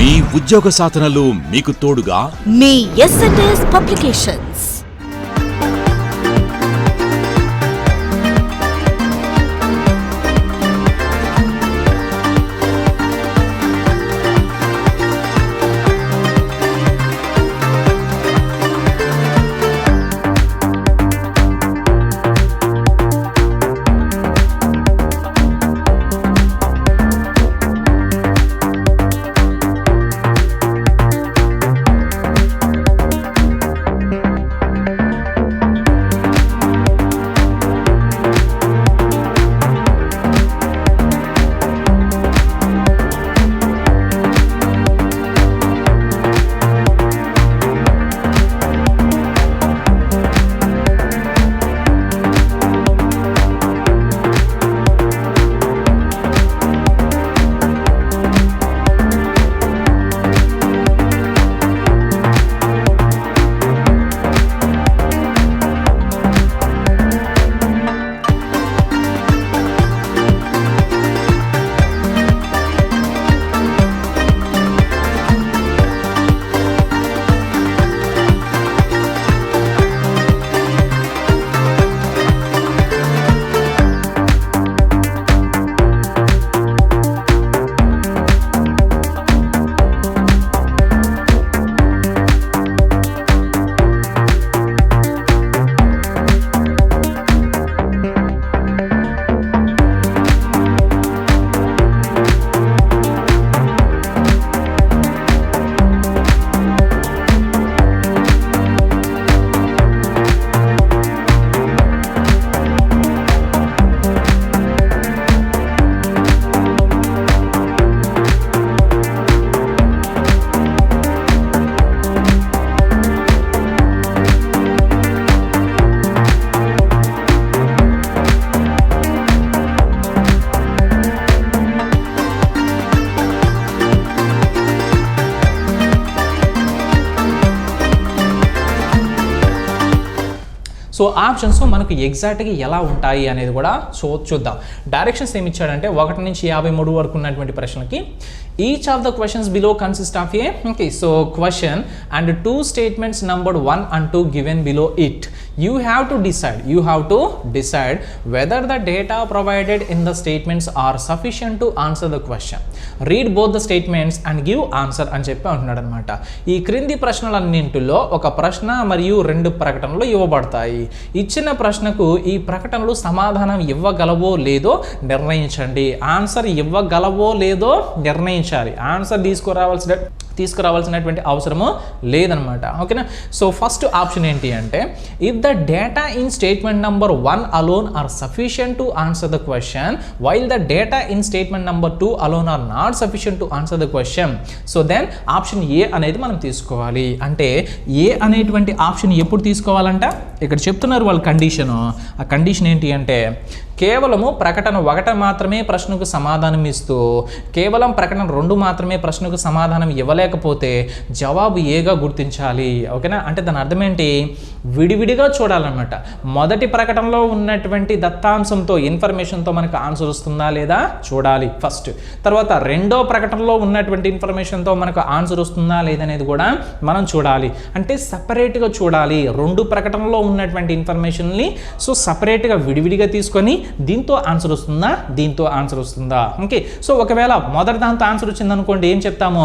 మీ ఉద్యోగ సాధనలో మీకు తోడుగా మీ ఎస్ఎన్ఎస్ పబ్లికేషన్స్. సో ఆప్షన్స్ మనకు ఎగ్జాక్ట్గా ఎలా ఉంటాయి అనేది కూడా చూద్దాం. డైరెక్షన్స్ ఏమి ఇచ్చాడంటే 1 నుంచి 53 వరకు ఉన్నటువంటి ప్రశ్నలకి each of the questions below consist of A so question and 2 statements numbered 1 and 2 given below it. You have to decide whether the data provided in the statements are sufficient to answer the question. Read both the statements and give answer అని చెప్పి అంటున్నాడు అనమాట. ఈ క్రింది ప్రశ్నలన్నింటిలో ఒక ప్రశ్న మరియు 2 ప్రకటనలు ఇవ్వబడతాయి. ఇచ్చిన ప్రశ్నకు ఈ ప్రకటనలు సమాధానం ఇవ్వగలవో లేదో నిర్ణయించండి. ఆన్సర్ ఇవ్వగలవో లేదో నిర్ణయించాలి. ఆన్సర్ తీసుకురావాల్సినటువంటి అవసరము లేదనమాట. ఓకేనా. సో ఫస్ట్ ఆప్షన్ ఏంటి అంటే if the data in statement number 1 alone are sufficient to answer the question while the data in statement number 2 alone are not sufficient to answer the question, so then option A అనేది మనం తీసుకోవాలి. అంటే ఏ అనేటువంటి option ఎప్పుడు తీసుకోవాలంట ఇక్కడ చెప్తున్నారు వాళ్ళ condition. ఆ కండిషన్ ఏంటి అంటే కేవలము ప్రకటన 1 మాత్రమే ప్రశ్నకు సమాధానం ఇస్తూ కేవలం ప్రకటన 2 మాత్రమే ప్రశ్నకు సమాధానం ఇవ్వలేకపోతే జవాబు ఏగా గుర్తించాలి. ఓకేనా. అంటే దాని అర్థం ఏంటి, విడివిడిగా చూడాలన్నమాట. మొదటి ప్రకటనలో ఉన్నటువంటి దత్తాంశంతో ఇన్ఫర్మేషన్తో మనకు ఆన్సర్ వస్తుందా లేదా చూడాలి ఫస్ట్. తర్వాత రెండో ప్రకటనలో ఉన్నటువంటి ఇన్ఫర్మేషన్తో మనకు ఆన్సర్ వస్తుందా లేదనేది కూడా మనం చూడాలి. అంటే సపరేట్గా చూడాలి. 2 ప్రకటనలో ఉన్నటువంటి ఇన్ఫర్మేషన్ని సో సపరేట్గా విడివిడిగా తీసుకొని దీంతో ఆన్సర్ వస్తుందా దీంతో ఆన్సర్ వస్తుందా. ఓకే. సో ఒకవేళ మొదటి దాంతో ఆన్సర్ వచ్చింది అనుకోండి ఏం చెప్తాము,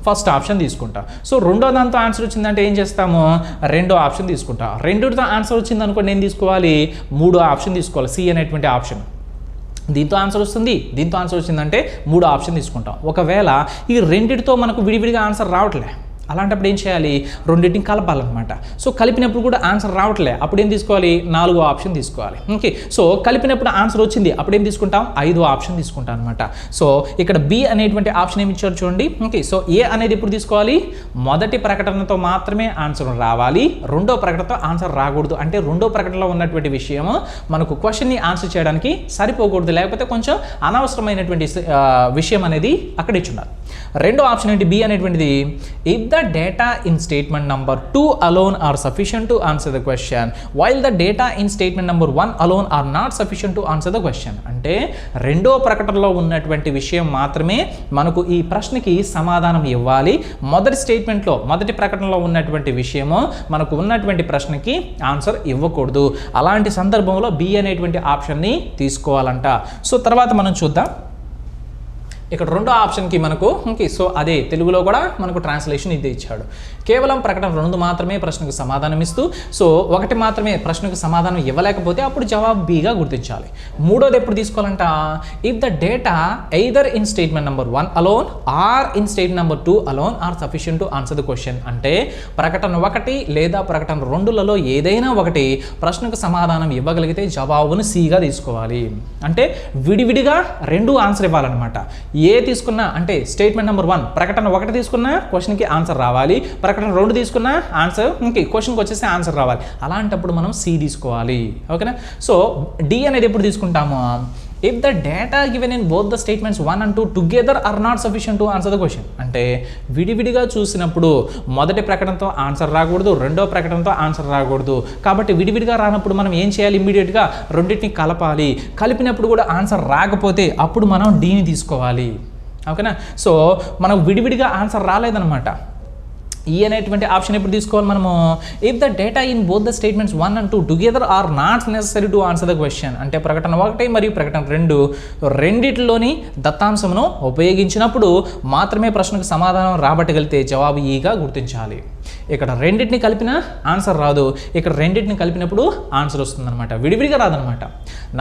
ఫస్ట్ ఆప్షన్ తీసుకుంటాం. సో రెండో దాంతో ఆన్సర్ వచ్చిందంటే ఏం చేస్తాము, రెండో ఆప్షన్ తీసుకుంటాం. రెండుతో ఆన్సర్ వచ్చింది అనుకోండి ఏం తీసుకోవాలి, 3వ ఆప్షన్ తీసుకోవాలి, సి అనేటువంటి ఆప్షన్. దీంతో ఆన్సర్ వస్తుంది, దీంతో ఆన్సర్ వచ్చిందంటే 3వ ఆప్షన్ తీసుకుంటాం. ఒకవేళ ఈ రెండిటితో మనకు విడివిడిగా ఆన్సర్ రావట్లే, అలాంటప్పుడు ఏం చేయాలి, రెండింటిని కలపాలన్నమాట. సో కలిపినప్పుడు కూడా ఆన్సర్ రావట్లే, అప్పుడు ఏం తీసుకోవాలి, 4వ ఆప్షన్ తీసుకోవాలి. ఓకే. సో కలిపినప్పుడు ఆన్సర్ వచ్చింది, అప్పుడు ఏం తీసుకుంటాం, 5వ ఆప్షన్ తీసుకుంటాం అనమాట. సో ఇక్కడ బి అనేటువంటి ఆప్షన్ ఏమి ఇచ్చారు చూడండి. ఓకే. సో ఏ అనేది ఎప్పుడు తీసుకోవాలి, మొదటి ప్రకటనతో మాత్రమే ఆన్సర్ రావాలి, రెండో ప్రకటనతో ఆన్సర్ రాకూడదు. అంటే రెండో ప్రకటనలో ఉన్నటువంటి విషయం మనకు క్వశ్చన్ని ఆన్సర్ చేయడానికి సరిపోకూడదు, లేకపోతే కొంచెం అనవసరమైనటువంటి విషయం అనేది అక్కడ ఇచ్చున్నారు. రెండో ఆప్షన్ ఏంటి, బి అనేటువంటిది if the data in statement number 2 alone are sufficient to answer the question while the data in statement number 1 alone are not sufficient to answer the question. అంటే రెండో ప్రకటనలో ఉన్నటువంటి విషయం మాత్రమే మనకు ఈ ప్రశ్నకి సమాధానం ఇవ్వాలి. మొదటి ప్రకటనలో ఉన్నటువంటి విషయము మనకు ఉన్నటువంటి ప్రశ్నకి ఆన్సర్ ఇవ్వకూడదు. అలాంటి సందర్భంలో బి అనేటువంటి ఆప్షన్ని తీసుకోవాలంట. సో తర్వాత మనం చూద్దాం. ఇక్కడ రెండో ఆప్షన్కి మనకు సో అదే తెలుగులో కూడా మనకు ట్రాన్స్లేషన్ ఇది ఇచ్చాడు. కేవలం ప్రకటన 2 మాత్రమే ప్రశ్నకు సమాధానం ఇస్తూ సో 1 మాత్రమే ప్రశ్నకు సమాధానం ఇవ్వలేకపోతే అప్పుడు జవాబు బిగా గుర్తించాలి. మూడోది ఎప్పుడు తీసుకోవాలంట, if the data either in statement number 1 alone or in statement number 2 alone are sufficient to answer the question. అంటే ప్రకటన 1 లేదా ప్రకటన 2లలో ఏదైనా ఒకటి ప్రశ్నకు సమాధానం ఇవ్వగలిగితే జవాబును సిగా తీసుకోవాలి. అంటే విడివిడిగా 2 ఆన్సర్ ఇవ్వాలన్నమాట. ఏ తీసుకున్నా అంటే స్టేట్మెంట్ నెంబర్ 1 ప్రకటన 1 తీసుకున్నా క్వశ్చన్కి ఆన్సర్ రావాలి, ప్రకటన 2 తీసుకున్నా ఆన్సర్ క్వశ్చన్కి వచ్చేసి ఆన్సర్ రావాలి. అలాంటప్పుడు మనం సి తీసుకోవాలి. ఓకేనా. సో డి అనేది ఎప్పుడు తీసుకుంటాము, if the data given in both the statements 1 and 2 together are not sufficient to answer the question. అంటే విడివిడిగా చూసినప్పుడు మొదటి ప్రకటనతో ఆన్సర్ రాకూడదు, రెండో ప్రకటనతో ఆన్సర్ రాకూడదు. కాబట్టి విడివిడిగా రానప్పుడు మనం ఏం చేయాలి, ఇమ్మీడియట్గా రెండింటిని కలపాలి. కలిపినప్పుడు కూడా ఆన్సర్ రాకపోతే అప్పుడు మనం డీని తీసుకోవాలి. ఓకేనా. సో మనం విడివిడిగా ఆన్సర్ రాలేదన్నమాట. ఈ అనేటువంటి ఆప్షన్ ఎప్పుడు తీసుకోవాలి మనము, if the data in both the statements 1 and 2 together are not necessary to answer the question. అంటే ప్రకటన 1 మరియు ప్రకటన 2 రెండిటిలోని దత్తాంశమును ఉపయోగించినప్పుడు మాత్రమే ప్రశ్నకు సమాధానం రాబట్టగలిగితే జవాబు ఈగా గుర్తించాలి. ఇక్కడ రెండింటిని కలిపిన ఆన్సర్ రాదు, ఇక్కడ రెండింటిని కలిపినప్పుడు ఆన్సర్ వస్తుందన్నమాట, విడివిడిగా రాదనమాట.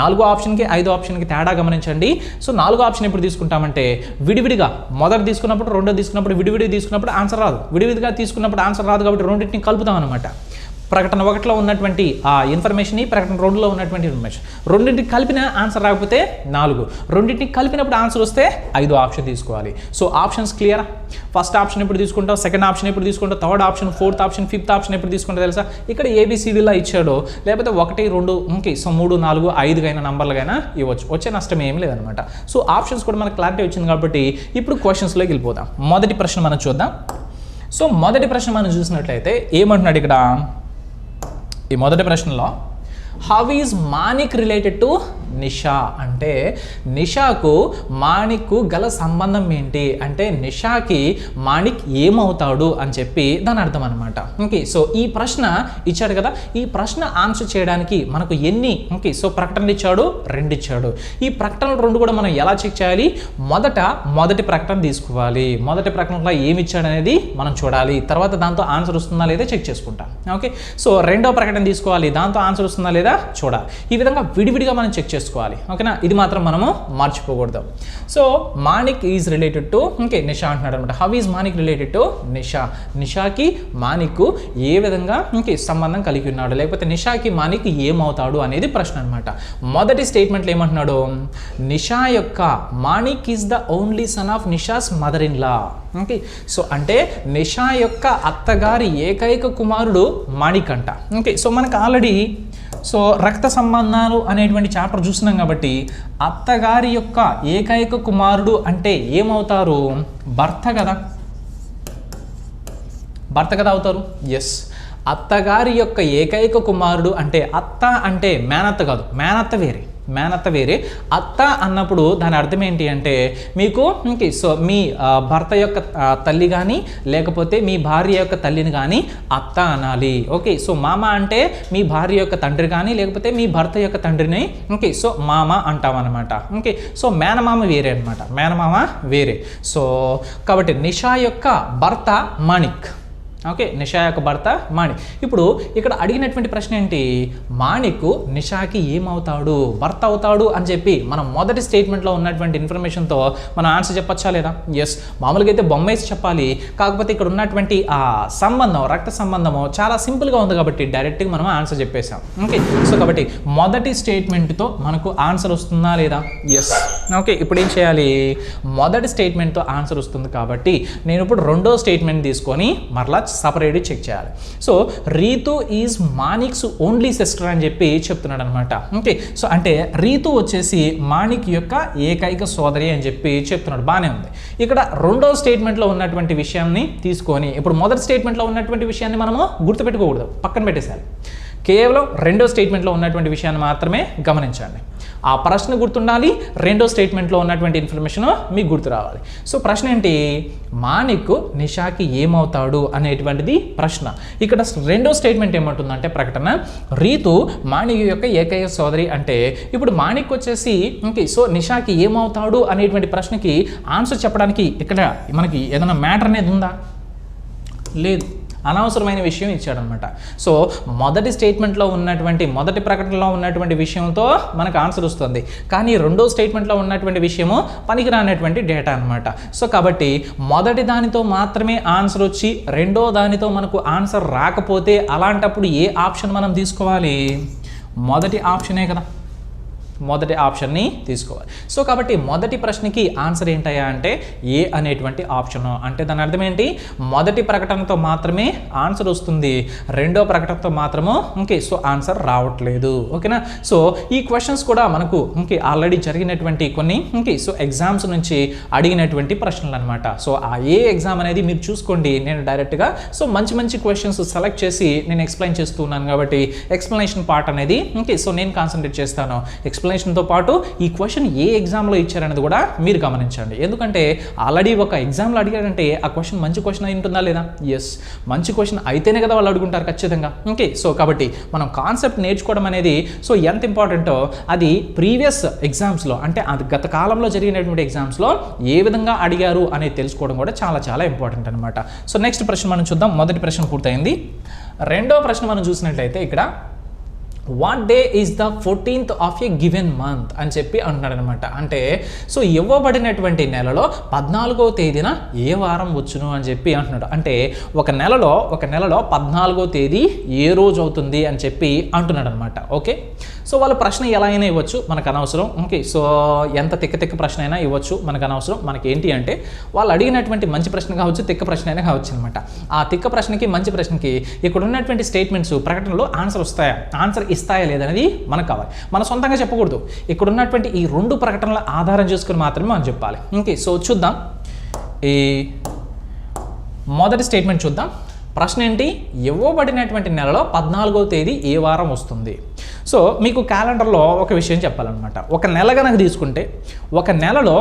4వ ఆప్షన్కి 5వ ఆప్షన్కి తేడా గమనించండి. సో 4వ ఆప్షన్ ఎప్పుడు తీసుకుంటామంటే విడివిడిగా మొదటి తీసుకున్నప్పుడు రెండో తీసుకున్నప్పుడు విడివిడిగా తీసుకున్నప్పుడు ఆన్సర్ రాదు, విడివిడిగా తీసుకున్నప్పుడు ఆన్సర్ రాదు కాబట్టి రెండింటిని కలుపుతాం అనమాట. ప్రకటన 1లో ఉన్నటువంటి ఆ ఇన్ఫర్మేషన్, ప్రకటన 2లో ఉన్నటువంటి ఇన్ఫర్మేషన్ రెండింటికి కలిపిన ఆన్సర్ రాకపోతే 4, రెండింటిని కలిపినప్పుడు ఆన్సర్ వస్తే 5వ ఆప్షన్ తీసుకోవాలి. So options clear. First option ఎప్పుడు తీసుకుంటాం, సెకండ్ ఆప్షన్ ఎప్పుడు తీసుకుంటాం, third option, fourth option, fifth option ఎప్పుడు తీసుకుంటాం తెలుసా. ఇక్కడ ఏబిసిడీలా ఇచ్చాడో లేకపోతే 1, 2 సో 3, 4, 5 అయినా నంబర్లుగైనా ఇవ్వచ్చు, వచ్చే నష్టం ఏమి లేదనమాట. సో ఆప్షన్స్ కూడా మనకు క్లారిటీ వచ్చింది కాబట్టి ఇప్పుడు క్వశ్చన్స్లోకి వెళ్ళిపోదాం. మొదటి ప్రశ్న మనం చూద్దాం. సో మొదటి ప్రశ్న మనం చూసినట్లయితే ఏమంటున్నాడు ఇక్కడ ఈ మొదటి ప్రశ్నలో, how is Manik related to Nisha. అంటే నిషాకు మాణిక్కు గల సంబంధం ఏంటి అంటే నిషాకి మాణిక్ ఏమవుతాడు అని చెప్పి దాని అర్థం అనమాట. సో ఈ ప్రశ్న ఇచ్చాడు కదా, ఈ ప్రశ్న ఆన్సర్ చేయడానికి మనకు ఎన్ని సో ప్రకటనలు ఇచ్చాడు, 2 ఇచ్చాడు. ఈ ప్రకటనలు 2 కూడా మనం ఎలా చెక్ చేయాలి, మొదటి ప్రకటన తీసుకోవాలి. మొదటి ప్రకటనలో ఏమి ఇచ్చాడు అనేది మనం చూడాలి, తర్వాత దాంతో ఆన్సర్ వస్తుందా లేదా చెక్ చేసుకుంటాం. ఓకే. సో రెండో ప్రకటన తీసుకోవాలి, దాంతో ఆన్సర్ వస్తుందా లేదా చూడాలి. ఈ విధంగా విడివిడిగా మనం చెక్ చేసుకోవాలి. ఓకేనా. ఇది మాత్రం మనము మర్చిపోకూడదు. So Manik is related to Nisha అంటున్నాడు అనమాట. How is Manik related to Nisha. నిషాకి మాణిక్ ఏ విధంగా సంబంధం కలిగి ఉన్నాడు, లేకపోతే నిషాకి మాణిక్ ఏమవుతాడు అనేది ప్రశ్న అనమాట. మొదటి స్టేట్మెంట్లో ఏమంటున్నాడు, నిషా యొక్క Manik is the only son of Nisha's mother in law. Okay. So అంటే నిషా యొక్క అత్తగారి ఏకైక కుమారుడు మాణిక్ అంట. ఓకే. సో మనకు ఆల్రెడీ సో రక్త సంబంధాలు అనేటువంటి చాప్టర్ చూస్తున్నాం కాబట్టి అత్తగారి యొక్క ఏకైక కుమారుడు అంటే ఏమవుతారు, భర్త కదా అవుతారు. ఎస్, అత్తగారి యొక్క ఏకైక కుమారుడు అంటే అత్త అంటే మేనత్త కాదు, మేనత్త వేరే. అత్త అన్నప్పుడు దాని అర్థం ఏంటి అంటే మీకు సో మీ భర్త యొక్క తల్లి కానీ లేకపోతే మీ భార్య యొక్క తల్లిని కానీ అత్త అనాలి. ఓకే. సో మామ అంటే మీ భార్య యొక్క తండ్రి కానీ లేకపోతే మీ భర్త యొక్క తండ్రిని సో మామ అంటాం అనమాట. ఓకే. సో మేనమామ వేరే అనమాట, మేనమామ వేరే. సో కాబట్టి నిషా యొక్క భర్త మాణిక్. ఓకే. నిషా యొక్క భర్త మాణిక్. ఇప్పుడు ఇక్కడ అడిగినటువంటి ప్రశ్న ఏంటి, మాణిక్ నిషాకి ఏమవుతాడు, భర్త అవుతాడు అని చెప్పి మనం మొదటి స్టేట్మెంట్లో ఉన్నటువంటి ఇన్ఫర్మేషన్తో మనం ఆన్సర్ చెప్పచ్చా లేదా. ఎస్, మామూలుగా అయితే బొమ్మేసి చెప్పాలి, కాకపోతే ఇక్కడ ఉన్నటువంటి ఆ సంబంధం, రక్త సంబంధము చాలా సింపుల్గా ఉంది కాబట్టి డైరెక్ట్గా మనం ఆన్సర్ చెప్పేసాం. ఓకే. సో కాబట్టి మొదటి స్టేట్మెంట్తో మనకు ఆన్సర్ వస్తుందా లేదా. ఎస్. ఓకే. ఇప్పుడు ఏం చేయాలి, మొదటి స్టేట్మెంట్తో ఆన్సర్ వస్తుంది కాబట్టి నేను ఇప్పుడు రెండో స్టేట్మెంట్ తీసుకొని మరలా సపరేట్ చెక్ చేయాలి. So Ritu is Manik's only sister అని చెప్పి చెప్తున్నాడు అనమాట. ఓకే, సో అంటే రీతు వచ్చేసి మాణిక్ యొక్క ఏకైక సోదరి అని చెప్పి చెప్తున్నాడు. బాగానే ఉంది. ఇక్కడ రెండో స్టేట్మెంట్లో ఉన్నటువంటి విషయాన్ని తీసుకొని ఇప్పుడు మొదటి స్టేట్మెంట్లో ఉన్నటువంటి విషయాన్ని మనము గుర్తుపెట్టుకోకూడదు, పక్కన పెట్టేశాలి. కేవలం రెండో స్టేట్మెంట్లో ఉన్నటువంటి విషయాన్ని మాత్రమే గమనించండి. ఆ ప్రశ్న గుర్తుండాలి, రెండో స్టేట్మెంట్లో ఉన్నటువంటి ఇన్ఫర్మేషన్ మీకు గుర్తు రావాలి. సో ప్రశ్న ఏంటి? మాణిక్ నిషాకి ఏమవుతాడు అనేటువంటిది ప్రశ్న. ఇక్కడ రెండో స్టేట్మెంట్ ఏమంటుందంటే ప్రకటన, రీతు మాణిక్ యొక్క ఏకైక సోదరి అంటే ఇప్పుడు మాణిక్ వచ్చేసి ఓకే, సో నిషాకి ఏమవుతాడు అనేటువంటి ప్రశ్నకి ఆన్సర్ చెప్పడానికి ఇక్కడ మనకి ఏదైనా మ్యాటర్ అనేది ఉందా? లేదు, అనవసరమైన విషయం ఇచ్చాడనమాట. సో మొదటి స్టేట్మెంట్లో ఉన్నటువంటి మొదటి ప్రకటనలో ఉన్నటువంటి విషయంతో మనకు ఆన్సర్ వస్తుంది, కానీ రెండో స్టేట్మెంట్లో ఉన్నటువంటి విషయము పనికిరానటువంటి డేటా అనమాట. సో కాబట్టి మొదటి దానితో మాత్రమే ఆన్సర్ వచ్చి రెండో దానితో మనకు ఆన్సర్ రాకపోతే అలాంటప్పుడు ఏ ఆప్షన్ మనం తీసుకోవాలి? మొదటి ఆప్షనే కదా, మొదటి ఆప్షన్ని తీసుకోవాలి. సో కాబట్టి మొదటి ప్రశ్నకి ఆన్సర్ ఏంటయ్యా అంటే ఏ అనేటువంటి ఆప్షన్. అంటే దాని అర్థం ఏంటి? మొదటి ప్రకటనతో మాత్రమే ఆన్సర్ వస్తుంది, రెండో ప్రకటనతో మాత్రము ఓకే సో ఆన్సర్ రావట్లేదు. ఓకేనా? సో ఈ క్వశ్చన్స్ కూడా మనకు ఓకే ఆల్రెడీ జరిగినటువంటి కొన్ని ఓకే సో ఎగ్జామ్స్ నుంచి అడిగినటువంటి ప్రశ్నలు అనమాట. సో ఆ ఏ ఎగ్జామ్ అనేది మీరు చూసుకోండి. నేను డైరెక్ట్గా సో మంచి మంచి క్వశ్చన్స్ సెలెక్ట్ చేసి నేను ఎక్స్ప్లెయిన్ చేస్తున్నాను కాబట్టి ఎక్స్ప్లెనేషన్ పార్ట్ అనేది ఓకే సో నేను కాన్సన్ట్రేట్ చేస్తాను. ఎక్స్ప్లెనేషన్తో పాటు ఈ క్వశ్చన్ ఏ ఎగ్జామ్లో ఇచ్చారనేది కూడా మీరు గమనించండి. ఎందుకంటే ఆల్రెడీ ఒక ఎగ్జామ్లో అడిగాడంటే ఆ క్వశ్చన్ మంచి క్వశ్చన్ అయి ఉంటుందా లేదా? ఎస్, మంచి క్వశ్చన్ అయితేనే కదా వాళ్ళు అడుగుంటారు ఖచ్చితంగా. ఓకే, సో కాబట్టి మనం కాన్సెప్ట్ నేర్చుకోవడం అనేది సో ఎంత ఇంపార్టెంటో అది ప్రీవియస్ ఎగ్జామ్స్లో అంటే అది గత కాలంలో జరిగినటువంటి ఎగ్జామ్స్లో ఏ విధంగా అడిగారు అనేది తెలుసుకోవడం కూడా చాలా చాలా ఇంపార్టెంట్ అనమాట. సో నెక్స్ట్ ప్రశ్న మనం చూద్దాం. మొదటి ప్రశ్న పూర్తయింది. రెండో ప్రశ్న మనం చూసినట్లయితే ఇక్కడ what day is the 14th of a given month అని చెప్పి అంటున్నాడు అనమాట. అంటే సో ఇవ్వబడినటువంటి నెలలో 14వ తేదీన ఏ వారం వచ్చును అని చెప్పి అంటున్నాడు. అంటే ఒక నెలలో 14వ తేదీ ఏ రోజు అవుతుంది అని చెప్పి అంటున్నాడు అనమాట. ఓకే, సో వాళ్ళ ప్రశ్న ఎలా అయినా ఇవ్వచ్చు, మనకు అనవసరం. ఓకే, సో ఎంత తిక్క ప్రశ్న అయినా ఇవ్వచ్చు, మనకు అనవసరం. మనకి ఏంటి అంటే వాళ్ళు అడిగినటువంటి మంచి ప్రశ్న కావచ్చు, తిక్క ప్రశ్న అయినా కావచ్చు అనమాట. ఆ తిక్క ప్రశ్నకి మంచి ప్రశ్నకి ఇక్కడ ఉన్నటువంటి స్టేట్మెంట్స్ ప్రకటనలో ఆన్సర్ వస్తాయా, ఆన్సర్ ఇస్తాయా లేదనేది మనకు కావాలి. మనం సొంతంగా చెప్పకూడదు. ఇక్కడ ఉన్నటువంటి ఈ రెండు ప్రకటనల ఆధారం చేసుకుని మాత్రమే మనం చెప్పాలి. ఓకే, సో చూద్దాం. ఈ మొదటి స్టేట్మెంట్ చూద్దాం. ప్రశ్న ఏంటి? ఇవ్వబడినటువంటి నెలలో 14వ తేదీ ఏ వారం వస్తుంది? సో మీకు క్యాలెండర్లో ఒక విషయం చెప్పాలన్నమాట. ఒక నెల కనుక తీసుకుంటే ఒక నెలలో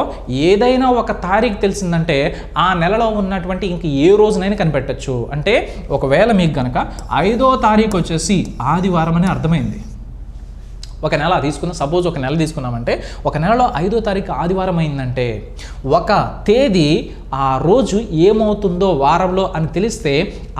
ఏదైనా ఒక తారీఖు తెలిసిందంటే ఆ నెలలో ఉన్నటువంటి ఇంక ఏ రోజునైనా కనిపెట్టచ్చు. అంటే ఒకవేళ మీకు కనుక 5వ తారీఖు వచ్చేసి ఆదివారం అని అర్థమైంది. ఒక నెల తీసుకుందాం, సపోజ్ ఒక నెల తీసుకున్నామంటే ఒక నెలలో 5వ తారీఖు ఆదివారం అయిందంటే ఒక తేదీ ఆ రోజు ఏమవుతుందో వారంలో అని తెలిస్తే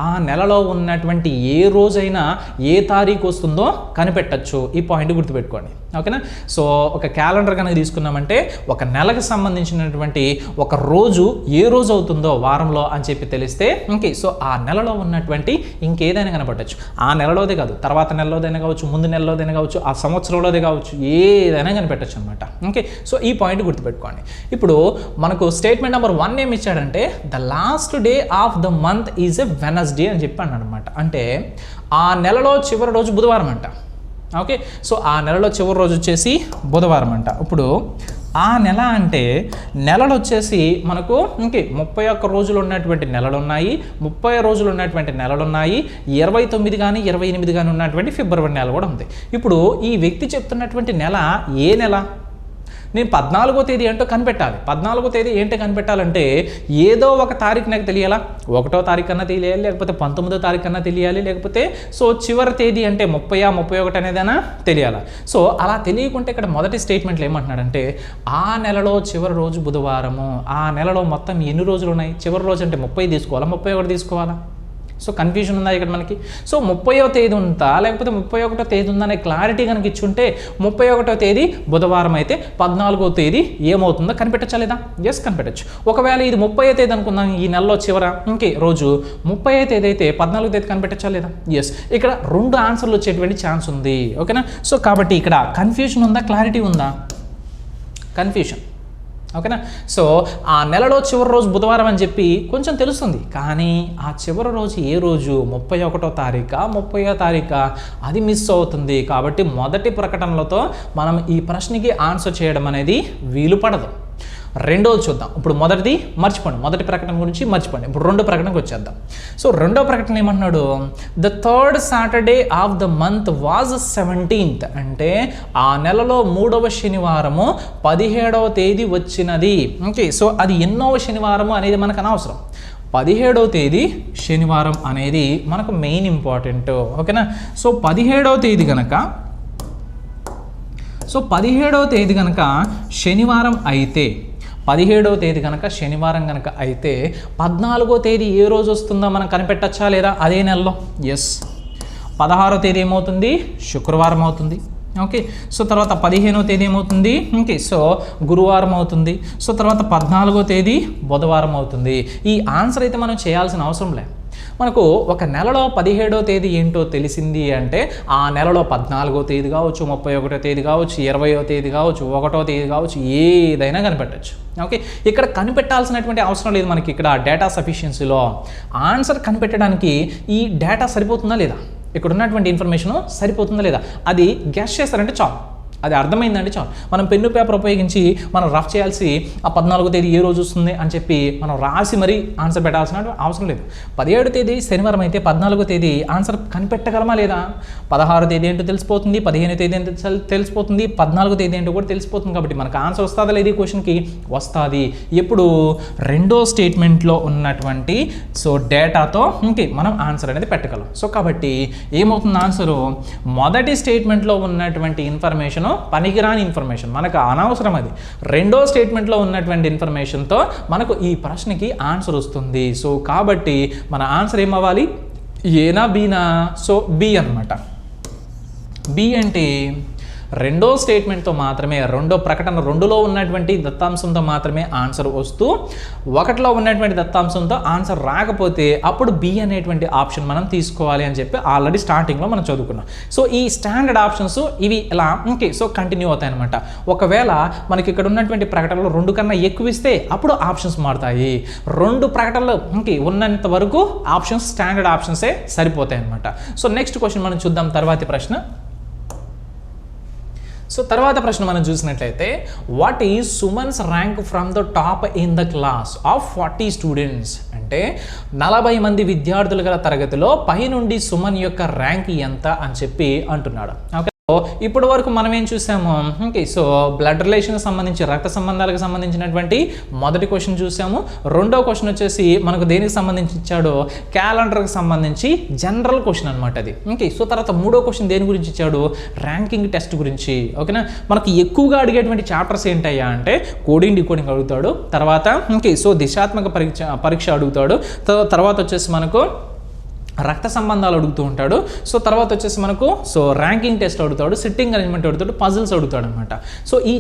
ఆ నెలలో ఉన్నటువంటి ఏ రోజైనా ఏ తారీఖు వస్తుందో కనిపెట్టచ్చు. ఈ పాయింట్ గుర్తుపెట్టుకోండి. ఓకేనా? సో ఒక క్యాలెండర్ కనుక తీసుకున్నామంటే ఒక నెలకు సంబంధించినటువంటి ఒక రోజు ఏ రోజు అవుతుందో వారంలో అని చెప్పి తెలిస్తే ఓకే సో ఆ నెలలో ఉన్నటువంటి ఇంకేదైనా కనపడచ్చు. ఆ నెలలోదే కాదు, తర్వాత నెలలోదైనా కావచ్చు, ముందు నెలలోదైనా కావచ్చు, ఆ సంవత్సరంలోదే కావచ్చు, ఏదైనా కనిపెట్టచ్చు అనమాట. ఓకే, సో ఈ పాయింట్ గుర్తుపెట్టుకోండి. ఇప్పుడు మనకు స్టేట్మెంట్ నెంబర్ 1 ఏమి ఇచ్చాడంటే the last day of the month is a Wednesday అని చెప్పి అన్నాడు అనమాట. అంటే ఆ నెలలో చివరి రోజు బుధవారం అంట. ఓకే, సో ఆ నెలలో చివరి రోజు వచ్చేసి బుధవారం అంట. ఇప్పుడు ఆ నెల అంటే నెలలు వచ్చేసి మనకు ఇంకే 31 రోజులు ఉన్నటువంటి నెలలు ఉన్నాయి, 30 రోజులు ఉన్నటువంటి నెలలు ఉన్నాయి, 29 కానీ 28 కానీ ఉన్నటువంటి ఫిబ్రవరి నెల కూడా ఉంది. ఇప్పుడు ఈ వ్యక్తి చెప్తున్నటువంటి నెల ఏ నెల? నేను 14వ తేదీ ఏంటో కనిపెట్టాలి. 14వ తేదీ ఏంటో కనిపెట్టాలంటే ఏదో ఒక తారీఖు నాకు తెలియాలా? 1వ తారీఖు అన్నా తెలియాలి, లేకపోతే 19వ తారీఖు అన్నా తెలియాలి, లేకపోతే సో చివరి తేదీ అంటే 30, 31 అనేదైనా తెలియాలా? సో అలా తెలియకుంటే ఇక్కడ మొదటి స్టేట్మెంట్లో ఏమంటున్నాడంటే ఆ నెలలో చివరి రోజు బుధవారము. ఆ నెలలో మొత్తం ఎన్ని రోజులు ఉన్నాయి? చివరి రోజు అంటే 30 తీసుకోవాలా, 31 తీసుకోవాలా? సో కన్ఫ్యూజన్ ఉందా ఇక్కడ మనకి? సో 30వ తేదీ ఉందా లేకపోతే 31వ తేదీ ఉందా అనే క్లారిటీ కనుక ఇచ్చుంటే 31వ తేదీ బుధవారం అయితే 14వ తేదీ ఏమవుతుందో కనిపెట్టచ్చా లేదా? ఎస్, కనిపెట్టచ్చు. ఒకవేళ ఇది 30వ తేదీ అనుకుందాం, ఈ నెలలో చివర ఇంకే రోజు 30వ తేదీ అయితే 14వ తేదీ కనిపెట్టచ్చా లేదా? ఎస్, ఇక్కడ 2 ఆన్సర్లు వచ్చేటువంటి ఛాన్స్ ఉంది. ఓకేనా? సో కాబట్టి ఇక్కడ కన్ఫ్యూజన్ ఉందా, క్లారిటీ ఉందా? కన్ఫ్యూజన్. ఓకేనా. సో ఆ నెలలో చివరి రోజు బుధవారం అని చెప్పి కొంచెం తెలుస్తుంది, కానీ ఆ చివరి రోజు ఏ రోజు 31వ తారీఖా 30వ తారీఖా అది మిస్ అవుతుంది. కాబట్టి మొదటి ప్రకటనలతో మనం ఈ ప్రశ్నకి ఆన్సర్ చేయడం అనేది వీలు పడదు. రెండోది చూద్దాం. ఇప్పుడు మొదటిది మర్చిపోండి, మొదటి ప్రకటన గురించి మర్చిపోండి. ఇప్పుడు రెండో ప్రకటనకు వచ్చేద్దాం. సో రెండో ప్రకటన ఏమంటున్నాడు, the third Saturday of the month was 17th, అంటే ఆ నెలలో 3వ శనివారము 17వ తేదీ వచ్చినది. ఓకే, సో అది ఎన్నోవ శనివారము అనేది మనకు అనవసరం. 17వ తేదీ శనివారం అనేది మనకు మెయిన్ ఇంపార్టెంట్. ఓకేనా. సో 17వ తేదీ కనుక శనివారం అయితే 17వ తేదీ కనుక శనివారం కనుక అయితే 14వ తేదీ ఏ రోజు వస్తుందో మనం కనిపెట్టచ్చా లేదా అదే నెలలో? ఎస్. 16వ తేదీ ఏమవుతుంది? శుక్రవారం అవుతుంది. ఓకే, సో తర్వాత 15వ తేదీ ఏమవుతుంది? ఓకే, సో గురువారం అవుతుంది. సో తర్వాత 14వ తేదీ బుధవారం అవుతుంది. ఈ ఆన్సర్ అయితే మనం చేయాల్సిన అవసరం లేదు. మనకు ఒక నెలలో 17వ తేదీ ఏంటో తెలిసింది అంటే ఆ నెలలో 14వ తేదీ కావచ్చు, 31వ తేదీ కావచ్చు, 20వ తేదీ కావచ్చు, 1వ తేదీ కావచ్చు, ఏదైనా కనిపెట్టచ్చు. ఓకే, ఇక్కడ కనిపెట్టాల్సినటువంటి అవసరం లేదు మనకి. ఇక్కడ డేటా సఫిషియన్సీలో ఆన్సర్ కనిపెట్టడానికి ఈ డేటా సరిపోతుందా లేదా, ఇక్కడ ఉన్నటువంటి ఇన్ఫర్మేషన్ సరిపోతుందా లేదా అది గెస్ చేస్తారంటే చాలు, అది అర్థమైందంటే చాలు. మనం పెన్ను పేపర్ ఉపయోగించి మనం రఫ్ చేయాల్సి ఆ 14వ తేదీ ఏ రోజు వస్తుంది అని చెప్పి మనం రాసి మరీ ఆన్సర్ పెట్టాల్సిన అవసరం లేదు. 17వ తేదీ శనివారం అయితే 14వ తేదీ ఆన్సర్ కనిపెట్టగలమా లేదా? 16వ తేదీ ఏంటో తెలిసిపోతుంది, 15వ తేదీ ఏంటో తెలిసిపోతుంది, 14వ తేదీ ఏంటో కూడా తెలిసిపోతుంది. కాబట్టి మనకు ఆన్సర్ వస్తుందా లేదు ఈ క్వశ్చన్కి? వస్తుంది. ఎప్పుడు? రెండో స్టేట్మెంట్లో ఉన్నటువంటి సో డేటాతో ఓకే మనం ఆన్సర్ అనేది పెట్టగలం. సో కాబట్టి ఏమవుతుంది ఆన్సరు? మొదటి స్టేట్మెంట్లో ఉన్నటువంటి ఇన్ఫర్మేషన్ పనికిరాని ఇన్ఫర్మేషన్, మనకు అనవసరం. అది రెండో స్టేట్మెంట్లో ఉన్నటువంటి ఇన్ఫర్మేషన్తో మనకు ఈ ప్రశ్నకి ఆన్సర్ వస్తుంది. సో కాబట్టి మన ఆన్సర్ ఏమవ్వాలి? ఏనా బీనా? సో బి అన్నమాట. బి అంటే రెండో స్టేట్మెంట్తో మాత్రమే, రెండో ప్రకటన 2లో ఉన్నటువంటి దత్తాంశంతో మాత్రమే ఆన్సర్ వస్తూ 1లో ఉన్నటువంటి దత్తాంశంతో ఆన్సర్ రాకపోతే అప్పుడు బి అనేటువంటి ఆప్షన్ మనం తీసుకోవాలి అని చెప్పి ఆల్రెడీ స్టార్టింగ్లో మనం చదువుకున్నాం. సో ఈ స్టాండర్డ్ ఆప్షన్స్ ఇవి ఇలా ఓకే సో కంటిన్యూ అవుతాయి అనమాట. ఒకవేళ మనకి ఇక్కడ ఉన్నటువంటి ప్రకటనలు 2 కన్నా ఎక్కువ ఇస్తే అప్పుడు ఆప్షన్స్ మారుతాయి. 2 ప్రకటనలు ఓకే ఉన్నంత వరకు ఆప్షన్స్ స్టాండర్డ్ ఆప్షన్సే సరిపోతాయి అనమాట. సో నెక్స్ట్ క్వశ్చన్ మనం చూద్దాం. తర్వాతి ప్రశ్న. సో తర్వాత ప్రశ్న మనం చూసినట్లయితే what is Suman's rank from the top in the class of 40 students, అంటే 40 మంది విద్యార్థులు గల తరగతిలో పై నుండి సుమన్ యొక్క ర్యాంక్ ఎంత అని చెప్పి అంటున్నాడు. ఓకే, ఇప్పటి వరకు మనం ఏం చూసాము? ఓకే, సో బ్లడ్ రిలేషన్కి సంబంధించి రక్త సంబంధాలకు సంబంధించినటువంటి మొదటి క్వశ్చన్ చూసాము. రెండో క్వశ్చన్ వచ్చేసి మనకు దేనికి సంబంధించి ఇచ్చాడు? క్యాలెండర్కి సంబంధించి జనరల్ క్వశ్చన్ అనమాట అది. ఓకే, సో తర్వాత మూడో క్వశ్చన్ దేని గురించి ఇచ్చాడు? ర్యాంకింగ్ టెస్ట్ గురించి. ఓకేనా, మనకి ఎక్కువగా అడిగేటువంటి చాప్టర్స్ ఏంటయ్యా అంటే కోడింగ్ డికోడింగ్ అడుగుతాడు, తర్వాత ఓకే సో దిశాత్మక పరీక్ష అడుగుతాడు, తర్వాత వచ్చేసి మనకు రక్త సంబంధాలు అడుగుతూ ఉంటాడు. సో తర్వాత వచ్చేసి మనకు సో ర్యాంకింగ్ టెస్ట్ అడుగుతాడు, సిట్టింగ్ అరేంజ్మెంట్ అడుగుతాడు, పజిల్స్ అడుగుతాడు అనమాట. సో ఈ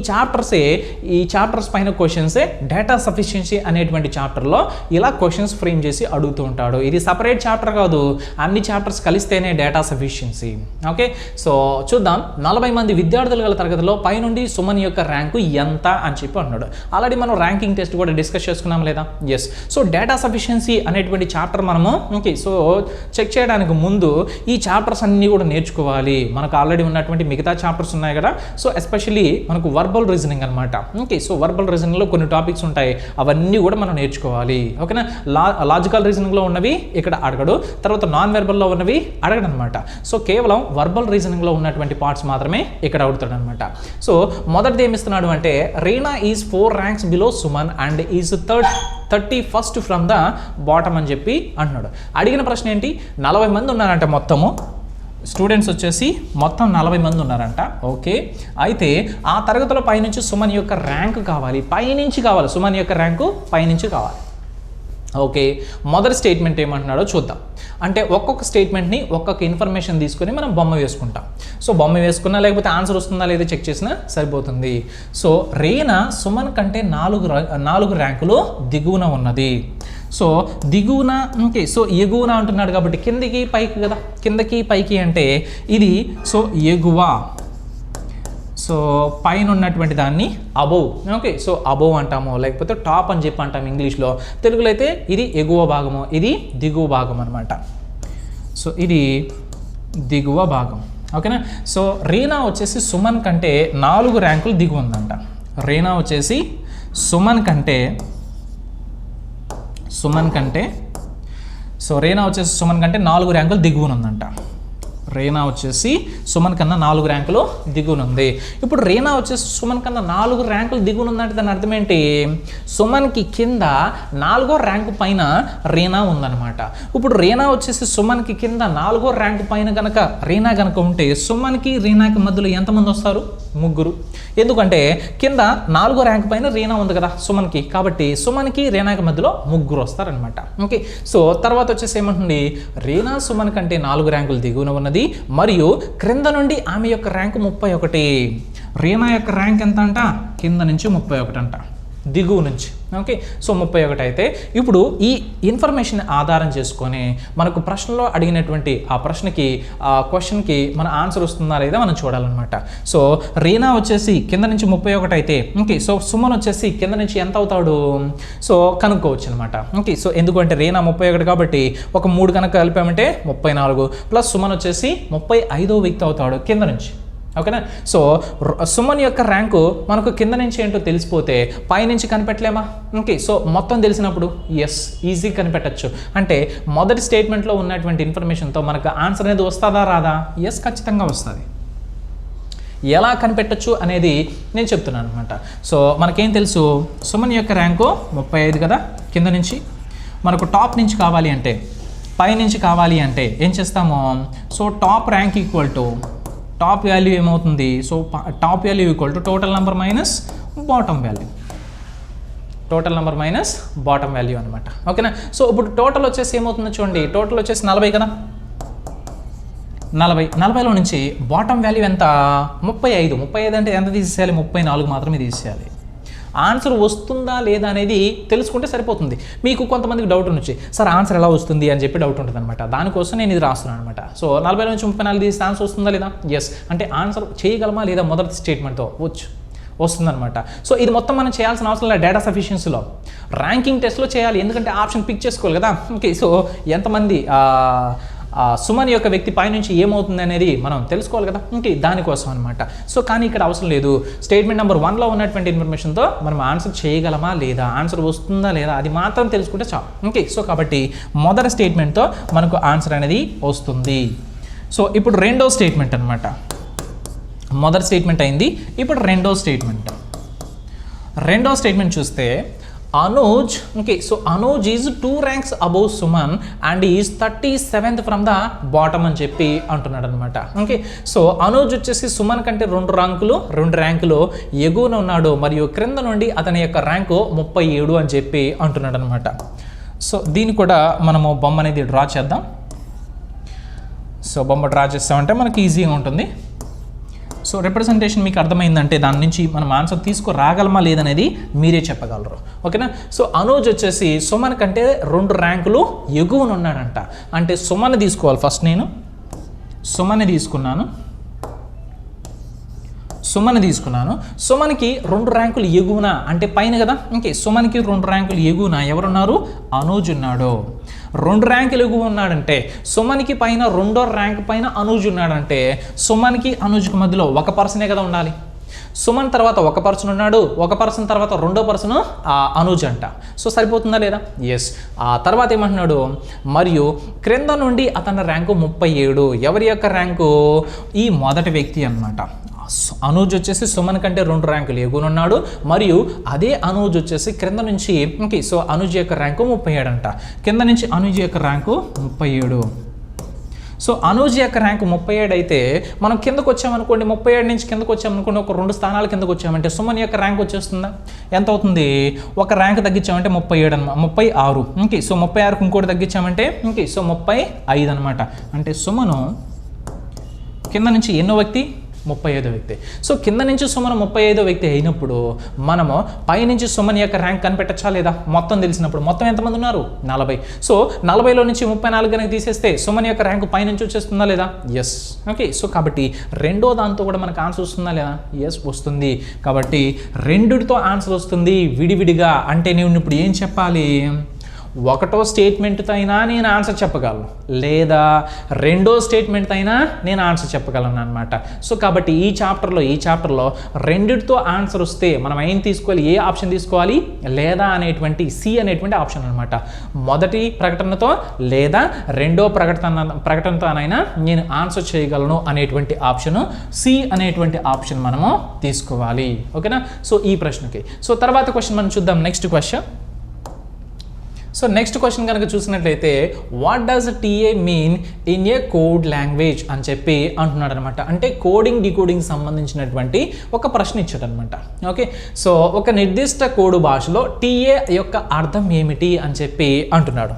చాప్టర్స్ పైన క్వశ్చన్సే డేటా సఫిషియన్సీ అనేటువంటి చాప్టర్లో ఇలా క్వశ్చన్స్ ఫ్రేమ్ చేసి అడుగుతూ ఉంటాడు. ఇది సపరేట్ చాప్టర్ కాదు, అన్ని చాప్టర్స్ కలిస్తేనే డేటా సఫిషియన్సీ. ఓకే, సో చూద్దాం. 40 మంది విద్యార్థులు గల తరగతిలో పై నుండి సుమన్ యొక్క ర్యాంకు ఎంత అని చెప్పి అన్నాడు. ఆల్రెడీ మనం ర్యాంకింగ్ టెస్ట్ కూడా డిస్కస్ చేసుకున్నాం లేదా? ఎస్. సో డేటా సఫిషియన్సీ అనేటువంటి చాప్టర్ మనము ఓకే సో చెక్ చేయడానికి ముందు ఈ చాప్టర్స్ అన్నీ కూడా నేర్చుకోవాలి. మనకు ఆల్రెడీ ఉన్నటువంటి మిగతా చాప్టర్స్ ఉన్నాయి కదా, సో ఎస్పెషల్లీ మనకు వర్బల్ రీజనింగ్ అనమాట. ఓకే, సో వర్బల్ రీజనింగ్లో కొన్ని టాపిక్స్ ఉంటాయి, అవన్నీ కూడా మనం నేర్చుకోవాలి. ఓకేనా, లాజికల్ రీజనింగ్లో ఉన్నవి ఇక్కడ అడగడు, తర్వాత నాన్ వెర్బల్లో ఉన్నవి అడగడు అనమాట. సో కేవలం వర్బల్ రీజనింగ్లో ఉన్నటువంటి పార్ట్స్ మాత్రమే ఇక్కడ అడుగుతాడు అనమాట. సో మొదటిది ఏమిస్తున్నాడు అంటే Reena is 4 ranks below Suman and is 31st from the bottom అని చెప్పి అంటున్నాడు. అడిగిన ప్రశ్న ఏంటి? 40 మంది ఉన్నారంట మొత్తము స్టూడెంట్స్ వచ్చేసి మొత్తం 40 మంది ఉన్నారంట. ఓకే, అయితే ఆ తరగతిలో పైనుంచి సుమన్ యొక్క ర్యాంక్ కావాలి, పైనుంచి కావాలి, సుమన్ యొక్క ర్యాంకు పైనుంచి కావాలి. ఓకే, మొదటి స్టేట్మెంట్ ఏమంటున్నాడో చూద్దాం. అంటే ఒక్కొక్క స్టేట్మెంట్ని ఒక్కొక్క ఇన్ఫర్మేషన్ తీసుకొని మనం బొమ్మ వేసుకుంటాం. సో బొమ్మ వేసుకున్నా లేకపోతే ఆన్సర్ వస్తుందా లేదా చెక్ చేసినా సరిపోతుంది. సో రీనా సుమన్ కంటే 4 ర్యాంకులు దిగువన ఉన్నది. సో దిగువన ఓకే సో ఎగువన అంటున్నాడు కాబట్టి కిందకి పైకి కదా, కిందకి పైకి అంటే ఇది సో ఎగువ. సో సో పైన ఉన్నటువంటి దాన్ని అబోవ్. ఓకే, సో అబోవ్ అంటాము, లేకపోతే టాప్ అని చెప్పి అంటాము ఇంగ్లీష్లో. తెలుగులో అయితే ఇది ఎగువ భాగము, ఇది దిగువ భాగం అనమాట. సో ఇది దిగువ భాగం. ఓకేనా. సో రీనా వచ్చేసి సుమన్ కంటే 4 ర్యాంకులు దిగువ ఉందంట. రీనా వచ్చేసి సుమన్ కంటే రీనా వచ్చేసి సుమన్ కంటే 4 ర్యాంకులు దిగువన ఉందంట. రీనా వచ్చేసి సుమన్ కన్నా 4 ర్యాంకులు దిగువన ఉంది. ఇప్పుడు రీనా వచ్చేసి సుమన్ కన్నా 4 ర్యాంకులు దిగువన ఉందంటే దాని అర్థం ఏంటి? సుమన్కి కింద 4వ ర్యాంకు పైన రీనా ఉందన్నమాట. ఇప్పుడు రీనా వచ్చేసి సుమన్కి కింద 4వ ర్యాంకు పైన కనుక రీనా కనుక ఉంటే సుమన్కి రీనాకి మధ్యలో ఎంతమంది వస్తారు? 3. ఎందుకంటే కింద 4వ ర్యాంకు పైన రీనా ఉంది కదా సుమన్కి, కాబట్టి సుమన్కి రీనాకి మధ్యలో 3 వస్తారనమాట. ఓకే, సో తర్వాత వచ్చేసి ఏమంటుంది? రీనా సుమన్ కంటే 4 ర్యాంకులు దిగువన ఉన్నది మరియు క్రింద నుండి ఆమె యొక్క ర్యాంకు 31. రీనా యొక్క ర్యాంక్ ఎంత అంట? కింద నుంచి 31 అంట, దిగువ నుంచి. ఓకే, సో 31 అయితే ఇప్పుడు ఈ ఇన్ఫర్మేషన్ ఆధారం చేసుకొని మనకు ప్రశ్నలో అడిగినటువంటి ఆ ప్రశ్నకి ఆ క్వశ్చన్కి మన ఆన్సర్ వస్తుందా లేదా మనం చూడాలన్నమాట. సో రీనా వచ్చేసి కింద నుంచి 31 అయితే ఓకే, సో సుమన్ వచ్చేసి కింద నుంచి ఎంత అవుతాడు? సో కనుక్కోవచ్చు అనమాట. ఓకే, సో ఎందుకంటే రీనా 31 కాబట్టి ఒక 3 కనుక కలిపామంటే 34 ప్లస్ సుమన్ వచ్చేసి 35వ వ్యక్తి అవుతాడు కింద నుంచి. ఓకేనా. సో సుమన్ యొక్క ర్యాంకు మనకు కింద నుంచి ఏంటో తెలిసిపోతే పైనుంచి కనిపెట్టలేమా? ఓకే, సో మొత్తం తెలిసినప్పుడు ఎస్ ఈజీ కనిపెట్టచ్చు. అంటే మొదటి స్టేట్మెంట్లో ఉన్నటువంటి ఇన్ఫర్మేషన్తో మనకు ఆన్సర్ అనేది వస్తుందా రాదా? ఎస్, ఖచ్చితంగా వస్తుంది. ఎలా కనిపెట్టచ్చు అనేది నేను చెప్తున్నాను అనమాట. సో మనకేం తెలుసు? సుమన్ యొక్క ర్యాంకు 35 కదా. కింద నుంచి మనకు టాప్ నుంచి కావాలి అంటే, పై నుంచి కావాలి అంటే ఏం చేస్తాము? So top rank equal to top value ఏమవుతుంది? So top value equal to total number minus bottom value. Total number minus bottom value అనమాట. ఓకేనా. సో ఇప్పుడు టోటల్ వచ్చేసి ఏమవుతుందో చూడండి. టోటల్ వచ్చేసి 40 కదా. 40లో నుంచి బాటమ్ వాల్యూ ఎంత? 35. 35 అంటే ఎంత తీసేయాలి? 34 మాత్రమే తీసేయాలి. ఆన్సర్ వస్తుందా లేదా అనేది తెలుసుకుంటే సరిపోతుంది. మీకు కొంతమందికి డౌట్ ఉండొచ్చు, సార్ ఆన్సర్ ఎలా వస్తుంది అని చెప్పి డౌట్ ఉంటుంది అనమాట. దానికోసం నేను ఇది రాస్తున్నాను అనమాట. సో 40 నుంచి 34 తీస్తే ఆన్సర్ వస్తుందా లేదా? ఎస్ అంటే ఆన్సర్ చేయగలమా లేదా మొదటి స్టేట్మెంట్తో వస్తుందన్నమాట. సో ఇది మొత్తం మనం చేయాల్సిన అవసరం లేదు. డేటా సఫిషియన్సీలో ర్యాంకింగ్ టెస్ట్లో చేయాలి, ఎందుకంటే ఆప్షన్ పిక్ చేసుకోవాలి కదా. ఓకే, సో ఎంతమంది సుమన్ యొక్క వ్యక్తి పైనుంచి ఏమవుతుంది అనేది మనం తెలుసుకోవాలి కదా. ఓకే, దానికోసం అనమాట. సో కానీ ఇక్కడ అవసరం లేదు. స్టేట్మెంట్ నెంబర్ 1లో ఉన్నటువంటి ఇన్ఫర్మేషన్తో మనం ఆన్సర్ చేయగలమా లేదా, ఆన్సర్ వస్తుందా లేదా అది మాత్రం తెలుసుకుంటే చాలు. ఓకే, సో కాబట్టి మొదటి స్టేట్మెంట్తో మనకు ఆన్సర్ అనేది వస్తుంది. సో ఇప్పుడు రెండో స్టేట్మెంట్ అనమాట. మొదటి స్టేట్మెంట్ అయింది, ఇప్పుడు రెండో స్టేట్మెంట్ చూస్తే Anuj, okay, so Anuj is 2 ranks above Suman and is 37th from the bottom అని చెప్పి అంటున్నాడు అనమాట. ఓకే, సో అనూజ్ వచ్చేసి సుమన్ కంటే 2 ర్యాంకులు ఎగువన ఉన్నాడు మరియు క్రింద నుండి అతని యొక్క ర్యాంకు 37 అని చెప్పి అంటున్నాడు అనమాట. సో దీన్ని కూడా మనము బొమ్మ అనేది డ్రా చేద్దాం. సో బొమ్మ డ్రా చేస్తామంటే మనకి ఈజీగా ఉంటుంది. సో రిప్రజెంటేషన్ మీకు అర్థమైందంటే దాని నుంచి మనం ఆన్సర్ తీసుకురాగలమా లేదనేది మీరే చెప్పగలరు. ఓకేనా. సో అనూజ్ వచ్చేసి సుమన్ కంటే 2 ర్యాంకులు ఎగువన ఉన్నాడంట. అంటే సుమన్ తీసుకోవాలి. ఫస్ట్ నేను సుమన్ తీసుకున్నాను. సుమన్కి 2 ర్యాంకులు ఎగువన అంటే పైన కదా. ఓకే, సుమన్కి 2 ర్యాంకులు ఎగువన ఎవరున్నారు? అనూజ్ ఉన్నాడు. 2 ర్యాంకులు ఎగువ ఉన్నాడంటే సుమన్కి పైన 2వ ర్యాంక్ పైన అనూజ్ ఉన్నాడంటే సుమన్కి అనూజ్కి మధ్యలో ఒక పర్సనే కదా ఉండాలి. సుమన్ తర్వాత ఒక పర్సన్ ఉన్నాడు, ఒక పర్సన్ తర్వాత 2వ పర్సన్ అనూజ్ అంట. సో సరిపోతుందా లేదా? ఎస్. ఆ తర్వాత ఏమంటున్నాడు? మరియు క్రింద నుండి అతని ర్యాంకు 37. ఎవరి యొక్క ర్యాంకు? ఈ మొదటి వ్యక్తి అన్నమాట. అనూజ్ వచ్చేసి సుమన్ కంటే 2 ర్యాంకులు ఎగువనున్నాడు మరియు అదే అనూజ్ వచ్చేసి క్రింద నుంచి ఓకే, సో అనూజ్ యొక్క ర్యాంకు 37 అంట. కింద నుంచి అనూజ్ యొక్క ర్యాంకు 37. సో అనూజ్ యొక్క ర్యాంకు 37 అయితే మనం కిందకు వచ్చామనుకోండి, 37 నుంచి కిందకు వచ్చామనుకోండి, ఒక 2 స్థానాల కిందకు వచ్చామంటే సుమన్ యొక్క ర్యాంక్ వచ్చేస్తుందా? ఎంత అవుతుంది? ఒక ర్యాంక్ తగ్గించామంటే 37 అనమాట, 36. ఓకే, సో 36కి ఇంకోటి తగ్గించామంటే ఓకే, సో 35 అనమాట. అంటే సుమను కింద నుంచి ఎన్నో వ్యక్తి? 35వ వ్యక్తి. సో కింద నుంచి సుమన్ 35వ వ్యక్తి అయినప్పుడు మనము పైనుంచి సుమన్ యొక్క ర్యాంక్ కనిపెట్టచ్చా లేదా? మొత్తం తెలిసినప్పుడు మొత్తం ఎంతమంది ఉన్నారు? 40. సో 40లో నుంచి 34 కనుక తీసేస్తే సుమన్ యొక్క ర్యాంకు పైనుంచి వచ్చేస్తుందా లేదా? ఎస్. ఓకే, సో కాబట్టి రెండో దాంతో కూడా మనకు ఆన్సర్ వస్తుందా లేదా? ఎస్ వస్తుంది. కాబట్టి రెండిటితో ఆన్సర్ వస్తుంది విడివిడిగా. అంటే నేను ఇప్పుడు ఏం చెప్పాలి? ఒకటో స్టేట్మెంట్తో అయినా నేను ఆన్సర్ చెప్పగలను, లేదా రెండో స్టేట్మెంట్తో అయినా నేను ఆన్సర్ చెప్పగలను అనమాట. సో కాబట్టి ఈ చాప్టర్లో రెండిటితో ఆన్సర్ వస్తే మనం ఏం తీసుకోవాలి? ఏ ఆప్షన్ తీసుకోవాలి? లేదా అనేటువంటి సి అనేటువంటి ఆప్షన్ అనమాట. మొదటి ప్రకటనతో లేదా రెండో ప్రకటనతోనైనా నేను ఆన్సర్ చేయగలను అనేటువంటి ఆప్షను సి అనేటువంటి ఆప్షన్ మనము తీసుకోవాలి. ఓకేనా? సో ఈ ప్రశ్నకి. సో తర్వాత క్వశ్చన్ మనం చూద్దాం. Next question. So next question కనుక చూసినట్లయితే what does TA mean in a code language అని చెప్పి అంటున్నాడు అనమాట. అంటే కోడింగ్ డీకోడింగ్ సంబంధించినటువంటి ఒక ప్రశ్న ఇచ్చాడు అనమాట. ఓకే, సో ఒక నిర్దిష్ట కోడ్ భాషలో టీఏ యొక్క అర్థం ఏమిటి అని చెప్పి అంటున్నాడు.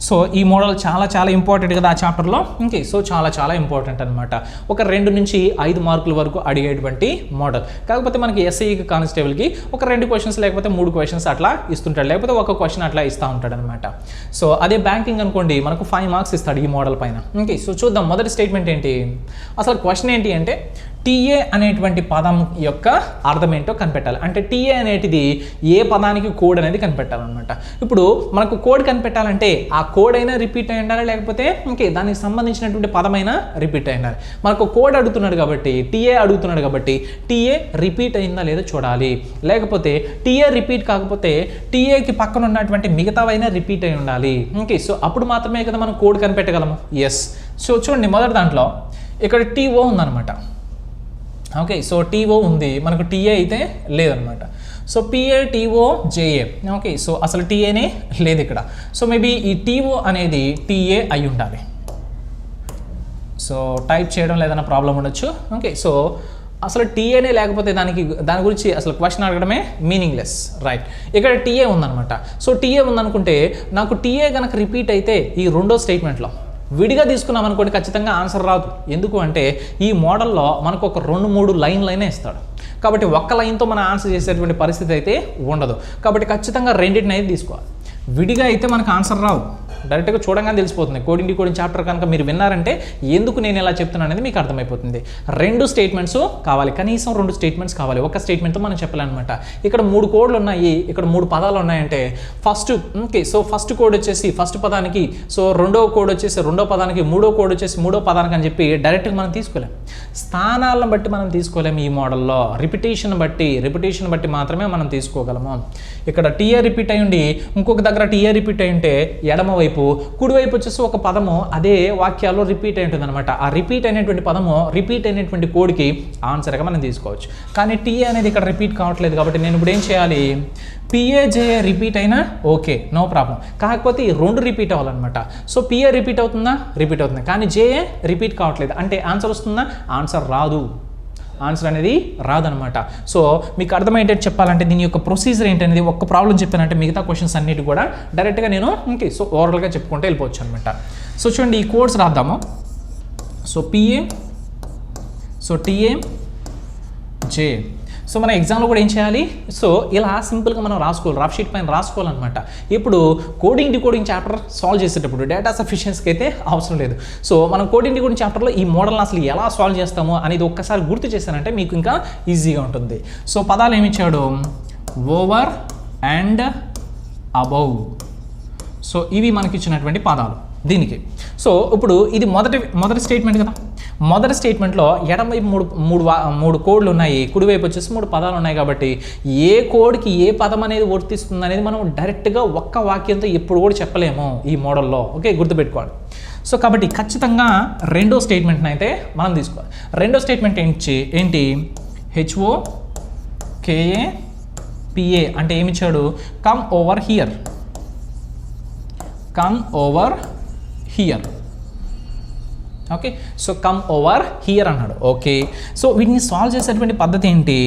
సో ఈ మోడల్ చాలా ఇంపార్టెంట్ కదా ఆ చాప్టర్లో. ఓకే, సో చాలా ఇంపార్టెంట్ అనమాట. ఒక 2 నుంచి 5 మార్కుల వరకు అడిగేటువంటి మోడల్. కాకపోతే మనకి ఎస్ఐకి కానిస్టేబుల్కి ఒక 2 క్వశ్చన్స్ లేకపోతే 3 క్వశ్చన్స్ అట్లా ఇస్తుంటాడు, లేకపోతే ఒక క్వశ్చన్ అట్లా ఇస్తూ ఉంటాడు అనమాట. సో అదే బ్యాంకింగ్ అనుకోండి, మనకు 5 మార్క్స్ ఇస్తాడు ఈ మోడల్ పైన. ఓకే, సో చూద్దాం. మొదటి స్టేట్మెంట్ ఏంటి? అసలు క్వశ్చన్ ఏంటి అంటే టీఏ అనేటువంటి పదం యొక్క అర్థం ఏంటో కనిపెట్టాలి. అంటే టీఏ అనేటిది ఏ పదానికి కోడ్ అనేది కనిపెట్టాలన్నమాట. ఇప్పుడు మనకు కోడ్ కనిపెట్టాలంటే ఆ కోడ్ అయినా రిపీట్ అయి ఉండాలి, లేకపోతే ఓకే దానికి సంబంధించినటువంటి పదమైనా రిపీట్ అయి ఉండాలి. మనకు కోడ్ అడుగుతున్నాడు కాబట్టి, టీఏ అడుగుతున్నాడు కాబట్టి టీఏ రిపీట్ అయిందా లేదా చూడాలి. లేకపోతే టీఏ రిపీట్ కాకపోతే టీఏకి పక్కన ఉన్నటువంటి మిగతావైనా రిపీట్ అయి ఉండాలి. ఓకే, సో అప్పుడు మాత్రమే కదా మనం కోడ్ కనిపెట్టగలము. ఎస్. సో చూడండి, మొదటి దాంట్లో ఇక్కడ టీఓ ఉందన్నమాట. ఓకే, సో టీఓ ఉంది, మనకు టీఏ అయితే లేదనమాట. So PA TO JA. Okay, so అసలు టీఏనే లేదు ఇక్కడ. సో మేబీ ఈ టీఓ అనేది టీఏ అయి ఉండాలి. సో టైప్ చేయడం లేదన్న ప్రాబ్లం ఉండొచ్చు. ఓకే, సో అసలు టీఏనే లేకపోతే దాని గురించి అసలు క్వశ్చన్ అడగడమే మీనింగ్లెస్. రైట్, ఇక్కడ టీఏ ఉందన్నమాట. సో టీఏ ఉందనుకుంటే నాకు టీఏ కనుక రిపీట్ అయితే ఈ రెండో స్టేట్మెంట్లో విడిగా తీసుకున్నాం అనుకోండి ఖచ్చితంగా ఆన్సర్ రాదు. ఎందుకు అంటే ఈ మోడల్లో మనకు ఒక 2-3 లైన్లైనా ఇస్తాడు. కాబట్టి ఒక్క లైన్తో మనం ఆన్సర్ చేసేటువంటి పరిస్థితి అయితే ఉండదు. కాబట్టి ఖచ్చితంగా రెండింటిని అయితే తీసుకోవాలి. విడిగా అయితే మనకు ఆన్సర్ రావు, డైరెక్ట్గా చూడంగానే తెలిసిపోతుంది. కోడింగ్ డీకోడింగ్ చాప్టర్ కనుక మీరు విన్నారంటే ఎందుకు నేను ఇలా చెప్తున్నాను అనేది మీకు అర్థమైపోతుంది. 2 స్టేట్మెంట్స్ కావాలి, కనీసం 2 స్టేట్మెంట్స్ కావాలి. ఒక స్టేట్మెంట్తో మనం చెప్పాలన్నమాట. ఇక్కడ 3 కోడ్లు ఉన్నాయి, ఇక్కడ 3 పదాలు ఉన్నాయంటే first okay, so first code వచ్చేసి ఫస్ట్ పదానికి, సో రెండో కోడ్ వచ్చేసి రెండో పదానికి, మూడో కోడ్ వచ్చేసి మూడో పదానికి అని చెప్పి డైరెక్ట్గా మనం తీసుకోలేం. స్థానాలను బట్టి మనం తీసుకోలేము ఈ మోడల్లో. రిపిటేషన్ బట్టి మాత్రమే మనం తీసుకోగలము. ఇక్కడ టీఏ రిపీట్ అయి ఉండి ఇంకొక దగ్గర టీఏ రిపీట్ అయి ఉంటే ఎడమ వైపు, కుడివైపు వచ్చేసి ఒక పదము అదే వాక్యాల్లో రిపీట్ అయి ఉంటుంది అనమాట. ఆ రిపీట్ అయినటువంటి పదము రిపీట్ అయినటువంటి కోడ్కి ఆన్సర్గా మనం తీసుకోవచ్చు. కానీ టీఏ అనేది ఇక్కడ రిపీట్ కావట్లేదు కాబట్టి నేను ఇప్పుడు ఏం చేయాలి? పిఏ జేఏ రిపీట్ అయినా ఓకే, నో ప్రాబ్లం. కాకపోతే ఈ 2 రిపీట్ అవ్వాలన్నమాట. సో పిఏ రిపీట్ అవుతుందా? రిపీట్ అవుతుంది. కానీ జేఏ రిపీట్ కావట్లేదు అంటే ఆన్సర్ వస్తుందా? ఆన్సర్ రాదు. ఆన్సర్ అనేది రాదనమాట. సో మీకు అర్థమయ్యేటట్టు చెప్పాలంటే దీని యొక్క ప్రొసీజర్ ఏంటనేది ఒక్క ప్రాబ్లం చెప్పానంటే మిగతా క్వశ్చన్స్ అన్నిటి కూడా డైరెక్ట్గా నేను ఓకే సో ఓవరాల్గా చెప్పుకుంటే వెళ్ళిపోవచ్చు అనమాట. సో చూడండి, ఈ కోడ్స్ రాద్దాము. So PA, so TA, J. So మన ఎగ్జామ్లో కూడా ఏం చేయాలి? సో ఇలా సింపుల్గా మనం రాసుకోవాలి, రఫ్ షీట్ పైన రాసుకోవాలన్నమాట. ఇప్పుడు కోడింగ్ డీకోడింగ్ చాప్టర్ సాల్వ్ చేసేటప్పుడు డేటా సఫిషియన్సీకి అయితే అవసరం లేదు. సో మనం కోడింగ్ డీకోడింగ్ చాప్టర్లో ఈ మోడల్ని అసలు ఎలా సాల్వ్ చేస్తామో అనేది ఒక్కసారి గుర్తు చేశానంటే మీకు ఇంకా ఈజీగా ఉంటుంది. సో పదాలు ఏమి ఇచ్చాడు? Over and above. సో ఇవి మనకి ఇచ్చినటువంటి పదాలు దీనికి. సో ఇప్పుడు ఇది మొదటి స్టేట్మెంట్ కదా. మొదటి స్టేట్మెంట్లో ఎడమవైపు మూడు కోడ్లు ఉన్నాయి, కుడివైపు వచ్చేసి 3 పదాలు ఉన్నాయి. కాబట్టి ఏ కోడ్కి ఏ పదం అనేది వర్తిస్తుంది అనేది మనం డైరెక్ట్గా ఒక్క వాక్యంతో ఎప్పుడు కూడా చెప్పలేము ఈ మోడల్లో. ఓకే, గుర్తుపెట్టుకోవాలి. సో కాబట్టి ఖచ్చితంగా రెండో స్టేట్మెంట్ని అయితే మనం తీసుకోవాలి. రెండో స్టేట్మెంట్ ఏంటి? హెచ్ఓ కేఏ పిఏ అంటే ఏమిచ్చాడు? Come over here, come over here. Okay, so come over here అన్నాడు. ఓకే, సో వీటిని సాల్వ్ చేసేటువంటి పద్ధతి ఏంటి?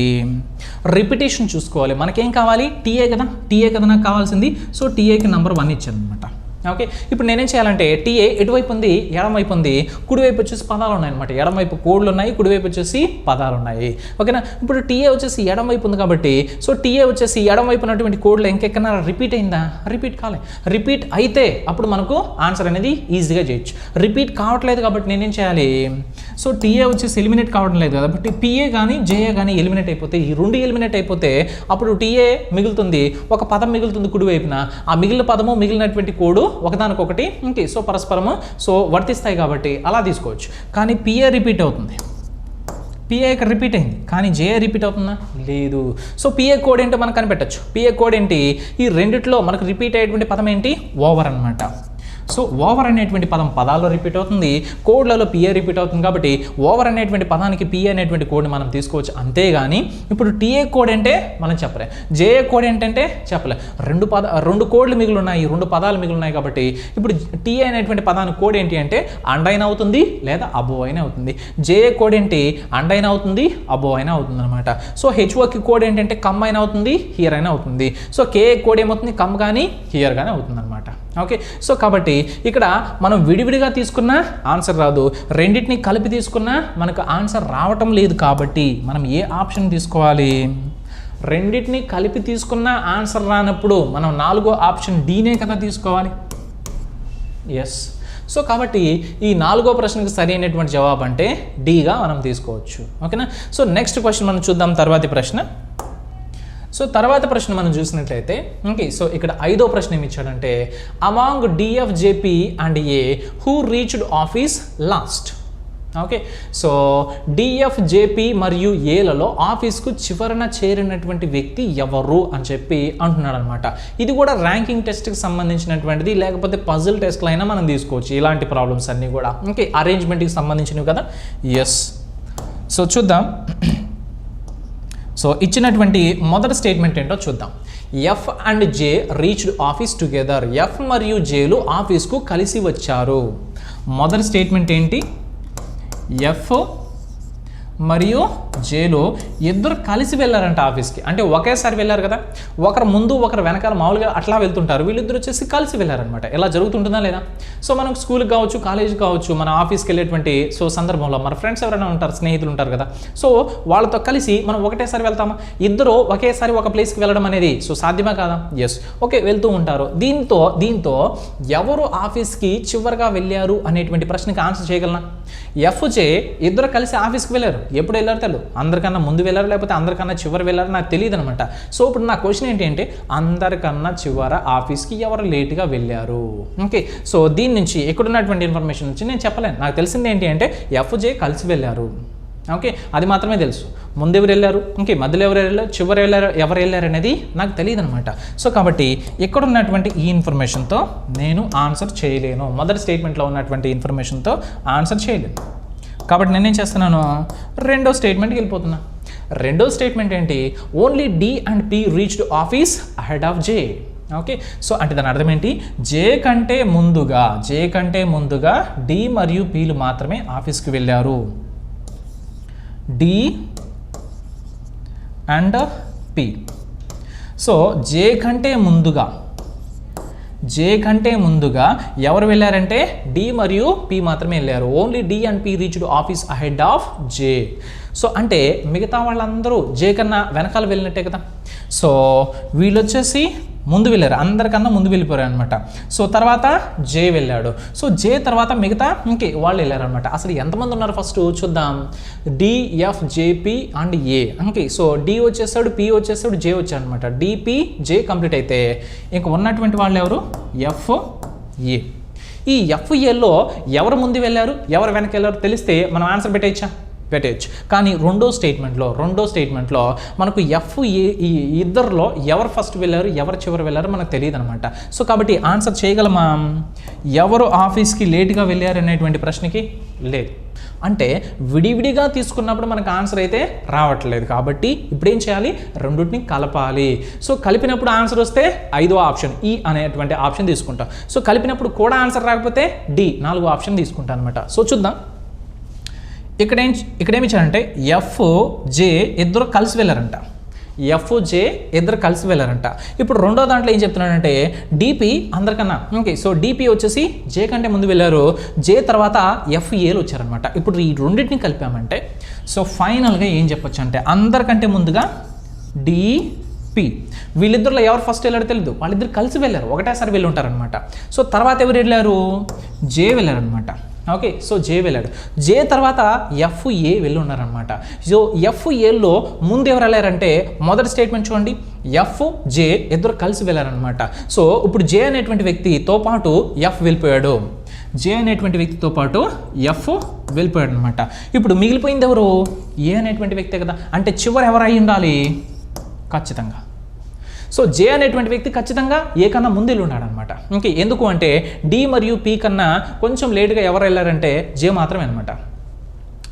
రిపిటేషన్ చూసుకోవాలి. మనకేం కావాలి? టీఏ కదా నాకు కావాల్సింది. సో టీఏకి నెంబర్ 1 ఇచ్చాను అనమాట. ఓకే, ఇప్పుడు నేనేం చేయాలంటే టీఏ ఎటువైపు ఉంది, ఎడమవైపు ఉంది, కుడివైపు వచ్చేసి పదాలు ఉన్నాయన్నమాట. ఎడమవైపు కోడ్లు ఉన్నాయి, కుడివైపు వచ్చేసి పదాలు ఉన్నాయి. ఓకేనా, ఇప్పుడు టీఏ వచ్చేసి ఎడమవైపు ఉంది కాబట్టి సో టీఏ వచ్చేసి ఎడమవైపు ఉన్నటువంటి కోడ్లు ఇంకెక్కడైనా రిపీట్ అయిందా? రిపీట్ కాలే. రిపీట్ అయితే అప్పుడు మనకు ఆన్సర్ అనేది ఈజీగా చేయొచ్చు. రిపీట్ కావట్లేదు కాబట్టి నేనేం చేయాలి, సో టీఏ వచ్చేసి ఎలిమినేట్ కావడం లేదు కాబట్టి పిఏ కానీ జేఏ కానీ ఎలిమినేట్ అయిపోతే, ఈ రెండు ఎలిమినేట్ అయిపోతే అప్పుడు టీఏ మిగులుతుంది, ఒక పదం మిగులుతుంది కుడివైపున. ఆ మిగిలిన పదము మిగిలినటువంటి కోడ్ ఒకదానికొకటి ఇంకే సో పరస్పరము సో వర్తిస్తాయి కాబట్టి అలా తీసుకోవచ్చు. కానీ పిఏ రిపీట్ అవుతుంది, పిఏ ఇక్కడ రిపీట్ అయింది కానీ జేఏ రిపీట్ అవుతుందా? లేదు. సో పిఏ కోడ్ ఏంటో మనకు కనిపెట్టచ్చు. పిఏ కోడ్ ఏంటి? ఈ రెండిట్లో మనకు రిపీట్ అయ్యేటువంటి పదం ఏంటి? ఓవర్ అనమాట. సో ఓవర్ అనేటువంటి పదం పదాల్లో రిపీట్ అవుతుంది, కోడ్లలో పిఏ రిపీట్ అవుతుంది కాబట్టి ఓవర్ అనేటువంటి పదానికి పిఏ అనేటువంటి కోడ్ని మనం తీసుకోవచ్చు. అంతేగాని ఇప్పుడు టీఏ కోడ్ అంటే మనం చెప్పలే, జేఏ కోడ్ ఏంటంటే చెప్పలే. రెండు కోడ్లు మిగిలి ఉన్నాయి, రెండు పదాలు మిగిలి ఉన్నాయి కాబట్టి ఇప్పుడు టీఏ అనేటువంటి పదానికి కోడ్ ఏంటి అంటే అండైన అవుతుంది లేదా అబోవ్ అయినా అవుతుంది. జేఏ కోడ్ ఏంటి? అండైన అవుతుంది, అబోవ్ అయినా అవుతుంది అనమాట. సో హెచ్ఓకి కోడ్ ఏంటంటే కమ్ అయినా అవుతుంది, హియర్ అయినా అవుతుంది. సో కేఏ కోడ్ ఏమవుతుంది? కమ్ కానీ హియర్ కానీ అవుతుంది అనమాట. ఓకే, సో కాబట్టి ఇక్కడ మనం విడివిడిగా తీసుకున్న ఆన్సర్ రాదు, రెండింటిని కలిపి తీసుకున్నా మనకు ఆన్సర్ రావటం లేదు కాబట్టి మనం ఏ ఆప్షన్ తీసుకోవాలి? రెండింటిని కలిపి తీసుకున్న ఆన్సర్ రానప్పుడు మనం 4వ ఆప్షన్ డీనే కదా తీసుకోవాలి. ఎస్, సో కాబట్టి ఈ 4వ ప్రశ్నకు సరి అయినటువంటి జవాబు అంటే డీగా మనం తీసుకోవచ్చు. ఓకేనా, సో నెక్స్ట్ క్వశ్చన్ మనం చూద్దాం. తర్వాతి ప్రశ్న. సో తర్వాత ప్రశ్న మనం చూసినట్లయితే ఓకే, సో ఇక్కడ 5వ ప్రశ్న ఏమి ఇచ్చాడంటే among DF JP and A who reached office last. Okay, so DF JP మరియు ఏలలో ఆఫీస్కు చివరన చేరినటువంటి వ్యక్తి ఎవరు అని చెప్పి అంటున్నాడు అనమాట. ఇది కూడా ర్యాంకింగ్ టెస్ట్కి సంబంధించినటువంటిది, లేకపోతే పజిల్ టెస్ట్లు అయినా మనం తీసుకోవచ్చు. ఇలాంటి ప్రాబ్లమ్స్ అన్నీ కూడా ఓకే అరేంజ్మెంట్కి సంబంధించినవి కదా. ఎస్, సో చూద్దాం. సో ఇచ్చినటువంటి మొదటి స్టేట్మెంట్ ఏంటో చూద్దాం. F and J reached office together. F మరియు జేలు ఆఫీస్కు కలిసి వచ్చారు. మొదటి స్టేట్మెంట్ ఏంటి? ఎఫ్ మరియు జేలో ఇద్దరు కలిసి వెళ్ళారంట ఆఫీస్కి. అంటే ఒకేసారి వెళ్ళారు కదా, ఒకరు ముందు ఒకరు వెనకాల మామూలుగా అట్లా వెళ్తుంటారు, వీళ్ళిద్దరు వచ్చేసి కలిసి వెళ్ళారనమాట. ఎలా జరుగుతుంటుందా లేదా? సో మనం స్కూల్కి కావచ్చు, కాలేజీకి కావచ్చు, మన ఆఫీస్కి వెళ్ళేటువంటి సో సందర్భంలో మన ఫ్రెండ్స్ ఎవరైనా ఉంటారు, స్నేహితులు ఉంటారు కదా, సో వాళ్ళతో కలిసి మనం ఒకటేసారి వెళ్తామా? ఇద్దరు ఒకేసారి ఒక ప్లేస్కి వెళ్ళడం అనేది సో సాధ్యమా కాదా? ఎస్, ఓకే వెళ్తూ ఉంటారు. దీంతో ఎవరు ఆఫీస్కి చివరిగా వెళ్ళారు అనేటువంటి ప్రశ్నకి ఆన్సర్ చేయగలనా? ఎఫ్ జే ఇద్దరు కలిసి ఆఫీస్కి వెళ్ళారు. ఎప్పుడు వెళ్ళారు తెలియదు, అందరికన్నా ముందు వెళ్ళారు లేకపోతే అందరికన్నా చివరి వెళ్ళారు నాకు తెలియదు అనమాట. సో ఇప్పుడు నా క్వశ్చన్ ఏంటి అంటే అందరికన్నా చివర ఆఫీస్కి ఎవరు లేట్గా వెళ్ళారు. ఓకే, సో దీని నుంచి ఎక్కడున్నటువంటి ఇన్ఫర్మేషన్ నుంచి నేను చెప్పలేను. నాకు తెలిసింది ఏంటి అంటే ఎఫ్ జే కలిసి వెళ్ళారు. ఓకే, అది మాత్రమే తెలుసు. ముందు ఎవరు వెళ్ళారు, ఇంకే మధ్యలో ఎవరు వెళ్ళారు, చివరి ఎవరు వెళ్ళారు అనేది నాకు తెలియదు అనమాట. సో కాబట్టి ఇక్కడ ఉన్నటువంటి ఈ ఇన్ఫర్మేషన్తో నేను ఆన్సర్ చేయలేను. మొదటి స్టేట్మెంట్లో ఉన్నటువంటి ఇన్ఫర్మేషన్తో ఆన్సర్ చేయలేను కాబట్టి నేనేం చేస్తున్నాను, రెండో స్టేట్మెంట్కి వెళ్ళిపోతున్నా. రెండో స్టేట్మెంట్ ఏంటి? Only D and P reached office ahead of J. Okay, so అంటే దాని అర్థం ఏంటి? జే కంటే ముందుగా డి మరియు పిలు మాత్రమే ఆఫీస్కి వెళ్ళారు. D and P. So J కంటే ముందుగా ఎవరు వెళ్ళారంటే డి మరియు పి మాత్రమే వెళ్ళారు. Only D and P reached office ahead of J. So అంటే మిగతా వాళ్ళందరూ జే కన్నా వెనకాల వెళ్ళినట్టే కదా. సో వీళ్ళు వచ్చేసి ముందు వెళ్ళారు, అందరికన్నా ముందు వెళ్ళిపోయారు అనమాట. సో తర్వాత జే వెళ్ళాడు. సో జే తర్వాత మిగతా ఇంకే వాళ్ళు వెళ్ళారనమాట. అసలు ఎంతమంది ఉన్నారు ఫస్ట్ చూద్దాం. DF JP and A. Okay, so D వచ్చేసాడు, పి వచ్చేసాడు, జే వచ్చాడు అనమాట. డిపి జే కంప్లీట్ అయితే ఇంక ఉన్నటువంటి వాళ్ళు ఎవరు? F A. ఈ ఎఫ్ ఏలో ఎవరు ముందు వెళ్ళారు, ఎవరు వెనక్కి వెళ్ళారు తెలిస్తే మనం ఆన్సర్ పెట్టేయచ్చు. కానీ రెండో స్టేట్మెంట్లో మనకు ఎఫ్ ఏ ఈ ఇద్దరిలో ఎవరు ఫస్ట్ వెళ్ళారు, ఎవరు చివరి వెళ్ళారు మనకు తెలియదు అనమాట. సో కాబట్టి ఆన్సర్ చేయగలమా? ఎవరు ఆఫీస్కి లేట్గా వెళ్ళారు అనేటువంటి ప్రశ్నకి లేదు. అంటే విడివిడిగా తీసుకున్నప్పుడు మనకు ఆన్సర్ అయితే రావట్లేదు కాబట్టి ఇప్పుడు ఏం చేయాలి? రెండింటిని కలపాలి. సో కలిపినప్పుడు ఆన్సర్ వస్తే 5వ ఆప్షన్ ఈ అనేటువంటి ఆప్షన్ తీసుకుంటాం. సో కలిపినప్పుడు కూడా ఆన్సర్ రాకపోతే డి 4వ ఆప్షన్ తీసుకుంటాం అనమాట. సో చూద్దాం. ఇక్కడేమి ఇచ్చారంటే ఎఫ్ జే ఇద్దరు కలిసి వెళ్ళారంట. ఎఫ్ జే ఇద్దరు కలిసి వెళ్ళారంట. ఇప్పుడు రెండో దాంట్లో ఏం చెప్తున్నాడంటే డిపి అందరికన్నా ఓకే. సో డిపి వచ్చేసి జే కంటే ముందు వెళ్ళారు, జే తర్వాత ఎఫ్ఏలు వచ్చారనమాట. ఇప్పుడు ఈ రెండింటిని కలిపామంటే సో ఫైనల్గా ఏం చెప్పొచ్చు అంటే అందరికంటే ముందుగా డిపి, వీళ్ళిద్దరిలో ఎవరు ఫస్ట్ వెళ్ళారో తెలియదు, వాళ్ళిద్దరు కలిసి వెళ్ళారు, ఒకటేసారి వెళ్ళి ఉంటారనమాట. సో తర్వాత ఎవరు వెళ్ళారు, జే వెళ్ళారనమాట. ఓకే, సో జే వెళ్ళాడు, జే తర్వాత ఎఫ్ఏ వెళ్ళి ఉన్నారనమాట. సో ఎఫ్ఏలో ముందు ఎవరు వెళ్ళారంటే మొదటి స్టేట్మెంట్ చూడండి, ఎఫ్ జే ఇద్దరు కలిసి వెళ్ళారనమాట. సో ఇప్పుడు జే అనేటువంటి వ్యక్తితో పాటు ఎఫ్ వెళ్ళిపోయాడు, జే అనేటువంటి వ్యక్తితో పాటు ఎఫ్ వెళ్ళిపోయాడు అనమాట. ఇప్పుడు మిగిలిపోయింది ఎవరు, ఏ అనేటువంటి వ్యక్తే కదా, అంటే చివరి ఎవరు అయి ఉండాలి ఖచ్చితంగా. సో జే అనేటువంటి వ్యక్తి ఖచ్చితంగా ఏ కన్నా ముందు వెళ్ళి ఉన్నాడు అనమాట. ఓకే, ఎందుకు అంటే డి మరియు పి కన్నా కొంచెం లేట్గా ఎవరు వెళ్ళారంటే జే మాత్రమే అనమాట.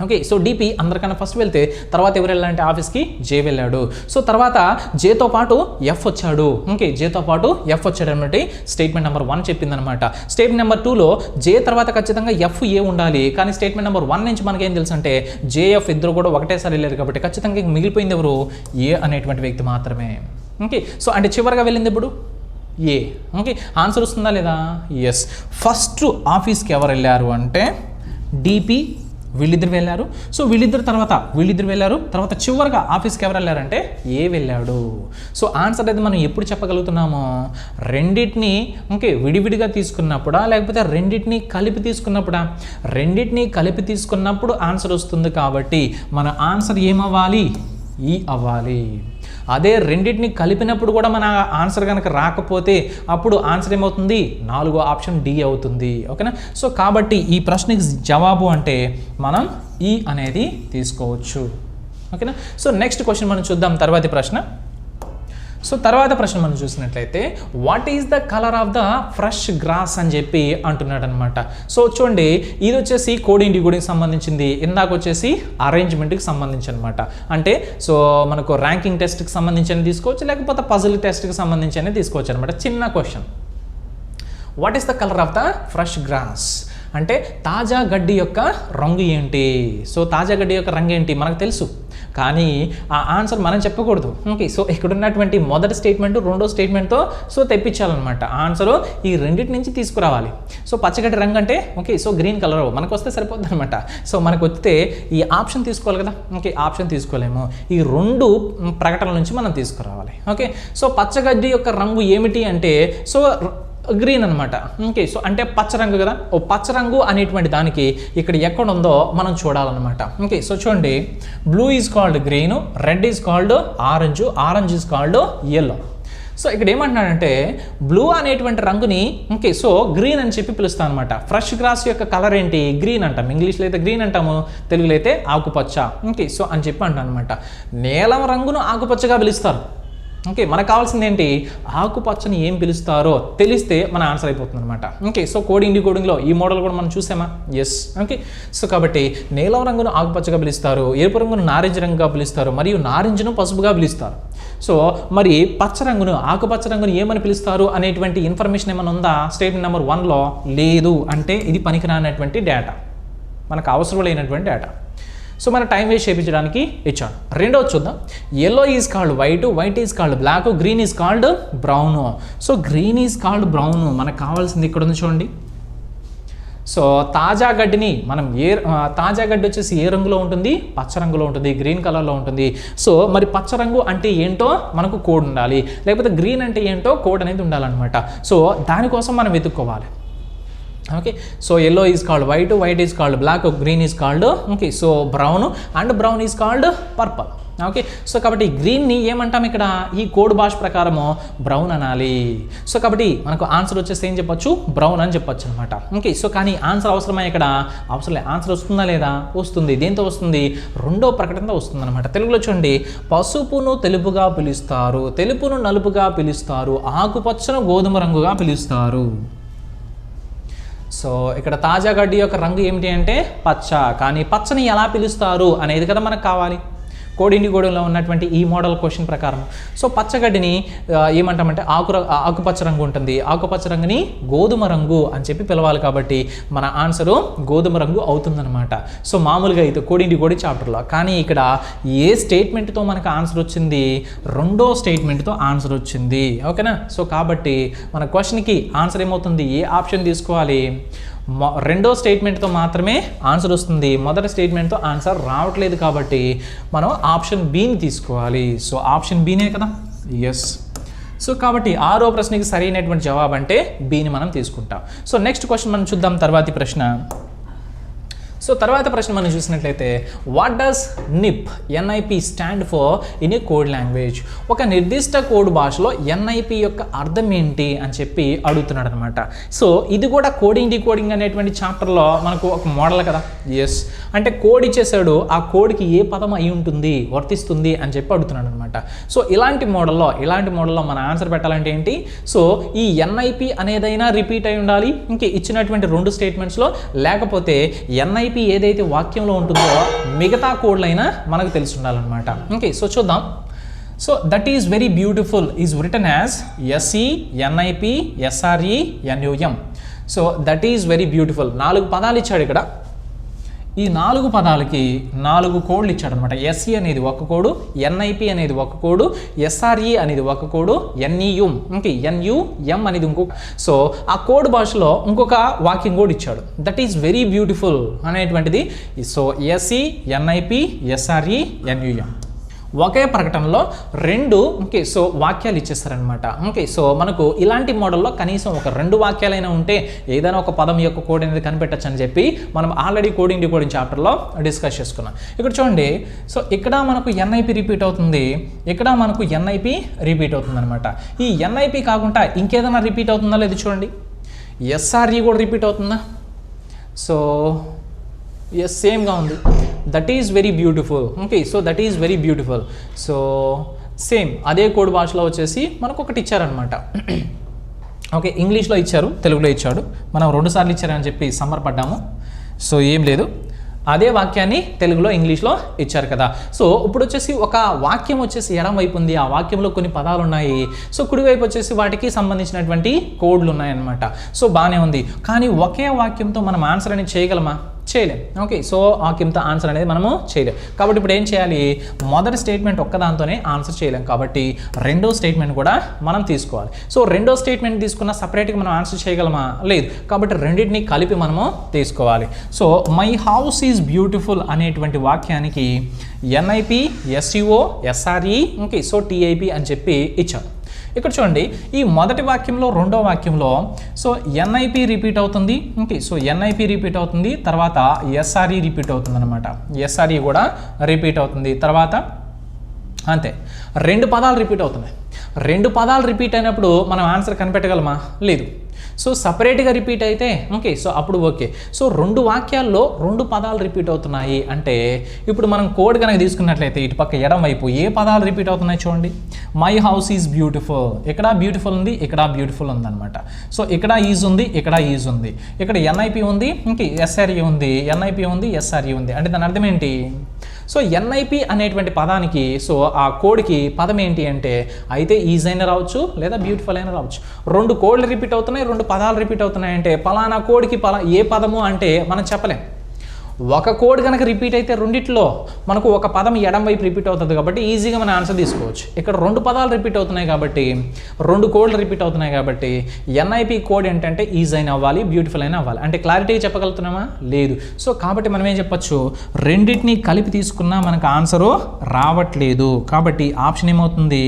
ఓకే, సో డిపి అందరికన్నా ఫస్ట్ వెళ్తే తర్వాత ఎవరు వెళ్ళాలంటే ఆఫీస్కి జే వెళ్ళాడు. సో తర్వాత జేతో పాటు ఎఫ్ వచ్చాడు. ఓకే, జేతో పాటు ఎఫ్ వచ్చాడు అన్నట్టు స్టేట్మెంట్ నెంబర్ 1 చెప్పిందనమాట. స్టేట్మెంట్ నెంబర్ 2లో జే తర్వాత ఖచ్చితంగా ఎఫ్ ఏ ఉండాలి, కానీ స్టేట్మెంట్ నెంబర్ 1 నుంచి మనకేం తెలుసు అంటే జేఎఫ్ ఇద్దరు కూడా ఒకటేసారి వెళ్ళారు కాబట్టి ఖచ్చితంగా మిగిలిపోయింది ఎవరు, ఏ అనేటువంటి వ్యక్తి మాత్రమే. ఓకే, సో అంటే చివరిగా వెళ్ళింది ఇప్పుడు ఏ. ఓకే, ఆన్సర్ వస్తుందా లేదా, ఎస్. ఫస్ట్ ఆఫీస్కి ఎవరు వెళ్ళారు అంటే డిపి, వీళ్ళిద్దరు వెళ్ళారు. సో వీళ్ళిద్దరు వెళ్ళారు, తర్వాత చివరిగా ఆఫీస్కి ఎవరు వెళ్ళారంటే ఏ వెళ్ళాడు. సో ఆన్సర్ అయితే మనం ఎప్పుడు చెప్పగలుగుతున్నాము, రెండింటిని ఓకే విడివిడిగా తీసుకున్నప్పుడా లేకపోతే రెండింటిని కలిపి తీసుకున్నప్పుడా, రెండింటిని కలిపి తీసుకున్నప్పుడు ఆన్సర్ వస్తుంది. కాబట్టి మన ఆన్సర్ ఏమవ్వాలి, ఈ అవ్వాలి. అదే రెండింటిని కలిపినప్పుడు కూడా మన ఆన్సర్ కనుక రాకపోతే అప్పుడు ఆన్సర్ ఏమవుతుంది, 4వ ఆప్షన్ డి అవుతుంది. ఓకేనా. సో కాబట్టి ఈ ప్రశ్నకి జవాబు అంటే మనం ఈ అనేది తీసుకోవచ్చు. ఓకేనా. సో నెక్స్ట్ క్వశ్చన్ మనం చూద్దాం, తర్వాతి ప్రశ్న. సో తర్వాత ప్రశ్న మనం చూసినట్లయితే what is the colour of the fresh grass అని చెప్పి అంటున్నాడు అనమాట. సో చూడండి, ఇది వచ్చేసి కోడింగ్ డికోడింగ్కి సంబంధించింది, ఇందాక వచ్చేసి అరేంజ్మెంట్కి సంబంధించి అనమాట. అంటే సో మనకు ర్యాంకింగ్ టెస్ట్కి సంబంధించి తీసుకోవచ్చు, లేకపోతే పజిల్ టెస్ట్కి సంబంధించి తీసుకోవచ్చు అనమాట. చిన్న question, what is the colour of the fresh grass అంటే తాజా గడ్డి యొక్క రంగు ఏంటి. సో తాజా గడ్డి యొక్క రంగు ఏంటి మనకు తెలుసు, కానీ ఆ ఆన్సర్ మనం చెప్పకూడదు. ఓకే, సో ఇక్కడ ఉన్నటువంటి మొదటి స్టేట్మెంట్ రెండో స్టేట్మెంట్తో సో తెప్పించాలన్నమాట. ఆన్సరు ఈ రెండింటి నుంచి తీసుకురావాలి. సో పచ్చగడ్డి రంగు అంటే ఓకే, సో గ్రీన్ కలర్ మనకు వస్తే సరిపోద్ది అనమాట. సో మనకు వస్తే ఈ ఆప్షన్ తీసుకోవాలి కదా. ఓకే, ఆప్షన్ తీసుకోలేము, ఈ 2 ప్రకటనల నుంచి మనం తీసుకురావాలి. ఓకే, సో పచ్చగడ్డి యొక్క రంగు ఏమిటి అంటే సో గ్రీన్ అనమాట. ఓకే, సో అంటే పచ్చ రంగు కదా, ఓ పచ్చ రంగు అనేటువంటి దానికి ఇక్కడ ఎక్కడ ఉందో మనం చూడాలన్నమాట. ఓకే, సో చూడండి, blue is called green, red is called orange, orange is called yellow. So ఇక్కడ ఏమంటున్నాడంటే బ్లూ అనేటువంటి రంగుని ఓకే సో గ్రీన్ అని చెప్పి పిలుస్తాను అనమాట. ఫ్రెష్ గ్రాస్ యొక్క కలర్ ఏంటి, గ్రీన్ అంటాం, ఇంగ్లీష్లో అయితే గ్రీన్ అంటాము, తెలుగులో అయితే ఆకుపచ్చ. ఓకే, సో అని చెప్పి అంటాను అనమాట. నీలం రంగును ఆకుపచ్చగా పిలుస్తారు. ఓకే, మనకు కావాల్సింది ఏంటి, ఆకుపచ్చని ఏం పిలుస్తారో తెలిస్తే మన ఆన్సర్ అయిపోతుంది అనమాట. ఓకే, సో కోడింగ్ డికోడింగ్లో ఈ మోడల్ కూడా మనం చూసామా, ఎస్. ఓకే, సో కాబట్టి నీలం రంగును ఆకుపచ్చగా పిలుస్తారు, ఎరుపు రంగును నారింజ రంగుగా పిలుస్తారు, మరియు నారింజను పసుపుగా పిలుస్తారు. సో మరి పచ్చ రంగును ఆకుపచ్చ రంగును ఏమని పిలుస్తారు అనేటువంటి ఇన్ఫర్మేషన్ ఏమైనా ఉందా స్టేట్మెంట్ నెంబర్ 1లో, లేదు. అంటే ఇది పనికిరానటువంటి డేటా, మనకు అవసరం లేనటువంటి డేటా. సో మన టైం వేస్ట్ చేయించడానికి ఇచ్చాడు. రెండోది చూద్దాం, yellow is called white, white is called black, green is called brown. So green is called brown, మనకు కావాల్సింది ఇక్కడ ఉంది చూడండి. సో తాజా గడ్డిని మనం తాజా గడ్డి వచ్చేసి ఏ రంగులో ఉంటుంది, పచ్చ రంగులో ఉంటుంది, గ్రీన్ కలర్లో ఉంటుంది. సో మరి పచ్చ రంగు అంటే ఏంటో మనకు కోడ్ ఉండాలి, లేకపోతే గ్రీన్ అంటే ఏంటో కోడ్ అనేది ఉండాలన్నమాట. సో దానికోసం మనం వెతుక్కోవాలి. Okay, so yellow is called white, white is called black, green is called okay so brown, and brown is called purple. Okay, so కాబట్టి గ్రీన్ని ఏమంటాం ఇక్కడ, ఈ కోడ్ భాష ప్రకారము బ్రౌన్ అనాలి. సో కాబట్టి మనకు ఆన్సర్ వచ్చేసి ఏం చెప్పొచ్చు, బ్రౌన్ అని చెప్పొచ్చు అనమాట. ఓకే, సో కానీ ఆన్సర్ అవసరమా ఇక్కడ, అవసరం లేదు. ఆన్సర్ వస్తుందా లేదా, వస్తుంది. దేంతో వస్తుంది, రెండో ప్రకటనతో వస్తుంది అనమాట. తెలుగులో చూడండి, పసుపును తెలుపుగా పిలుస్తారు, తెలుపును నలుపుగా పిలుస్తారు, ఆకుపచ్చను గోధుమ రంగుగా పిలుస్తారు. సో ఇక్కడ తాజా గడ్డి యొక్క రంగు ఏమిటి అంటే పచ్చ, కానీ పచ్చని ఎలా పిలుస్తారు అనేది కదా మనకు కావాలి. కోడ్ ఇండిగోడిలో ఉన్నటువంటి ఈ మోడల్ క్వశ్చన్ ప్రకారం. సో పచ్చగడ్డిని ఏమంటామంటే ఆకుపచ్చ రంగు ఉంటుంది, ఆకుపచ్చ రంగుని గోధుమ రంగు అని చెప్పి పిలవాలి, కాబట్టి మన ఆన్సరు గోధుమ రంగు అవుతుందన్నమాట. సో మామూలుగా అయితే కోడ్ ఇండిగోడి చాప్టర్లో, కానీ ఇక్కడ ఏ స్టేట్మెంట్తో మనకు ఆన్సర్ వచ్చింది, రెండో స్టేట్మెంట్తో ఆన్సర్ వచ్చింది. ఓకేనా? సో కాబట్టి మన క్వశ్చన్కి ఆన్సర్ ఏమవుతుంది, ఏ ఆప్షన్ తీసుకోవాలి, రెండో స్టేట్మెంట్తో మాత్రమే ఆన్సర్ వస్తుంది, మొదటి స్టేట్మెంట్తో ఆన్సర్ రావట్లేదు, కాబట్టి మనం ఆప్షన్ బిని తీసుకోవాలి. సో ఆప్షన్ బినే కదా, ఎస్. సో కాబట్టి 6వ ప్రశ్నకి సరైనటువంటి జవాబు అంటే బిని మనం తీసుకుంటాం. సో నెక్స్ట్ క్వశ్చన్ మనం చూద్దాం, తర్వాతి ప్రశ్న. సో తర్వాత ప్రశ్న మనం చూసినట్లయితే, what does NIP stand for in a code language? ఒక నిర్దిష్ట కోడ్ భాషలో NIP యొక్క అర్థం ఏంటి అని చెప్పి అడుగుతున్నాడు అనమాట. సో ఇది కూడా కోడింగ్ డీకోడింగ్ అనేటువంటి చాప్టర్లో మనకు ఒక మోడల్ కదా, ఎస్. అంటే కోడ్ ఇచ్చేసాడు, ఆ కోడ్కి ఏ పదం అయి ఉంటుంది, వర్తిస్తుంది అని చెప్పి అడుగుతున్నాడు అనమాట. సో ఇలాంటి మోడల్లో మన ఆన్సర్ పెట్టాలంటే ఏంటి, సో ఈ NIP అనేదైనా రిపీట్ అయి ఉండాలి ఇంక ఇచ్చినటువంటి 2 స్టేట్మెంట్స్లో, లేకపోతే NIP ఏదైతే వాక్యంలో ఉంటుందో మిగతా కోడ్లైనా మనకు తెలిసి ఉండాలన్నమాట. ఓకే, సో చూద్దాం. So that is very beautiful is written as SE NIP SRE NUM. So that is very beautiful. 4 పదాలు ఇచ్చాడు ఇక్కడ. ఈ 4 పదాలకి 4 కోడ్లు ఇచ్చాడు అనమాట. SE అనేది ఒక కోడు, NIP అనేది ఒక కోడు, SRE అనేది ఒక కోడు, NEUM ఓకే NUM అనేది ఇంకొక. సో ఆ కోడ్ భాషలో ఇంకొక వాక్యం కూడా ఇచ్చాడు. దట్ ఈస్ వెరీ బ్యూటిఫుల్ అనేటువంటిది. So SE NIP SRE NUM ఒకే ప్రకటనలో 2 ఓకే సో వాక్యాలు ఇచ్చేస్తారనమాట. ఓకే, సో మనకు ఇలాంటి మోడల్లో కనీసం ఒక 2 వాక్యాలైనా ఉంటే ఏదైనా ఒక పదం యొక్క కోడ్ అనేది కనిపెట్టచ్చు అని చెప్పి మనం ఆల్రెడీ కోడింగ్ డీకోడింగ్ చాప్టర్లో డిస్కస్ చేసుకున్నాం. ఇక్కడ చూడండి, సో ఇక్కడ మనకు NIP రిపీట్ అవుతుంది, ఇక్కడ మనకు NIP రిపీట్ అవుతుంది అనమాట. ఈ NIP కాకుండా ఇంకేదైనా రిపీట్ అవుతుందా లేదు చూడండి. SRE కూడా రిపీట్ అవుతుందా? సో ఎస్, సేమ్గా ఉంది. That is very beautiful. Okay, so that is very beautiful. So same అదే కోడ్ భాషలో వచ్చేసి మనకు ఒకటి ఇచ్చారనమాట. ఓకే, ఇంగ్లీష్లో ఇచ్చారు, తెలుగులో ఇచ్చాడు, మనం 2 సార్లు ఇచ్చారని చెప్పి సంబరపడ్డాము. సో ఏం లేదు, అదే వాక్యాన్ని తెలుగులో ఇంగ్లీష్లో ఇచ్చారు కదా. సో ఇప్పుడు వచ్చేసి ఒక వాక్యం వచ్చేసి ఎడం వైపు ఉంది, ఆ వాక్యంలో కొన్ని పదాలు ఉన్నాయి. సో కుడివైపు వచ్చేసి వాటికి సంబంధించినటువంటి కోడ్లు ఉన్నాయన్నమాట. సో బాగానే ఉంది, కానీ ఒకే వాక్యంతో మనం ఆన్సర్ అనేది చేయగలమా? చేయలేం. ఓకే, సో వాక్యంతో ఆన్సర్ అనేది మనము చేయలేం. కాబట్టి ఇప్పుడు ఏం చేయాలి, మొదటి స్టేట్మెంట్ ఒక్కదాంతోనే ఆన్సర్ చేయలేం, కాబట్టి రెండో స్టేట్మెంట్ కూడా మనం తీసుకోవాలి. సో రెండో స్టేట్మెంట్ తీసుకున్న సపరేట్గా మనం ఆన్సర్ చేయగలమా? లేదు, కాబట్టి రెండింటిని కలిపి మనము తీసుకోవాలి. So my house is beautiful అనేటువంటి వాక్యానికి NIP SEO SRE okay so TIP అని చెప్పి ఇచ్చాడు. ఇక్కడ చూడండి, ఈ మొదటి వాక్యంలో రెండో వాక్యంలో సో NIP రిపీట్ అవుతుంది. ఓకే, సో NIP రిపీట్ అవుతుంది, తర్వాత SRE రిపీట్ అవుతుంది అనమాట. SRE కూడా రిపీట్ అవుతుంది, తర్వాత అంతే 2 పదాలు రిపీట్ అవుతున్నాయి. 2 పదాలు రిపీట్ అయినప్పుడు మనం ఆన్సర్ కనిపెట్టగలమా? లేదు. సో సపరేట్గా రిపీట్ అయితే ఓకే, సో అప్పుడు ఓకే. సో 2 వాక్యాల్లో 2 పదాలు రిపీట్ అవుతున్నాయి అంటే ఇప్పుడు మనం కోడ్ కనుక తీసుకున్నట్లయితే ఇటు పక్క ఎడం వైపు ఏ పదాలు రిపీట్ అవుతున్నాయి చూడండి. మై హౌస్ ఈజ్ బ్యూటిఫుల్, ఇక్కడ బ్యూటిఫుల్ ఉంది, ఇక్కడ బ్యూటిఫుల్ ఉంది అనమాట. సో ఇక్కడ ఈజ్ ఉంది, ఇక్కడ ఈజ్ ఉంది, ఇక్కడ NIP ఉంది, ఇంక SRE ఉంది, NIP ఉంది, SRE ఉంది. అంటే దాని అర్థం ఏంటి? సో NIP అనేటువంటి పదానికి సో ఆ కోడ్కి పదం ఏంటి అంటే అయితే ఈజ్ అయినా రావచ్చు లేదా బ్యూటిఫుల్ అయినా రావచ్చు. 2 కోడ్లు రిపీట్ అవుతున్నాయి, 2 పదాలు రిపీట్ అవుతున్నాయి అంటే పలానా కోడ్కి ఏ పదము అంటే మనం చెప్పలేం. ఒక కోడ్ కనుక రిపీట్ అయితే రెండిట్లో మనకు ఒక పదం ఎడం వైపు రిపీట్ అవుతుంది కాబట్టి ఈజీగా మన ఆన్సర్ తీసుకోవచ్చు. ఇక్కడ 2 పదాలు రిపీట్ అవుతున్నాయి కాబట్టి 2 కోడ్లు రిపీట్ అవుతున్నాయి కాబట్టి NIP కోడ్ ఏంటంటే ఈజ్ అయినా అవ్వాలి, బ్యూటిఫుల్ అయినా అవ్వాలి. అంటే క్లారిటీగా చెప్పగలుగుతున్నామా? లేదు. సో కాబట్టి మనం ఏం చెప్పొచ్చు, రెండింటిని కలిపి తీసుకున్నా మనకు ఆన్సరు రావట్లేదు, కాబట్టి ఆప్షన్ ఏమవుతుంది?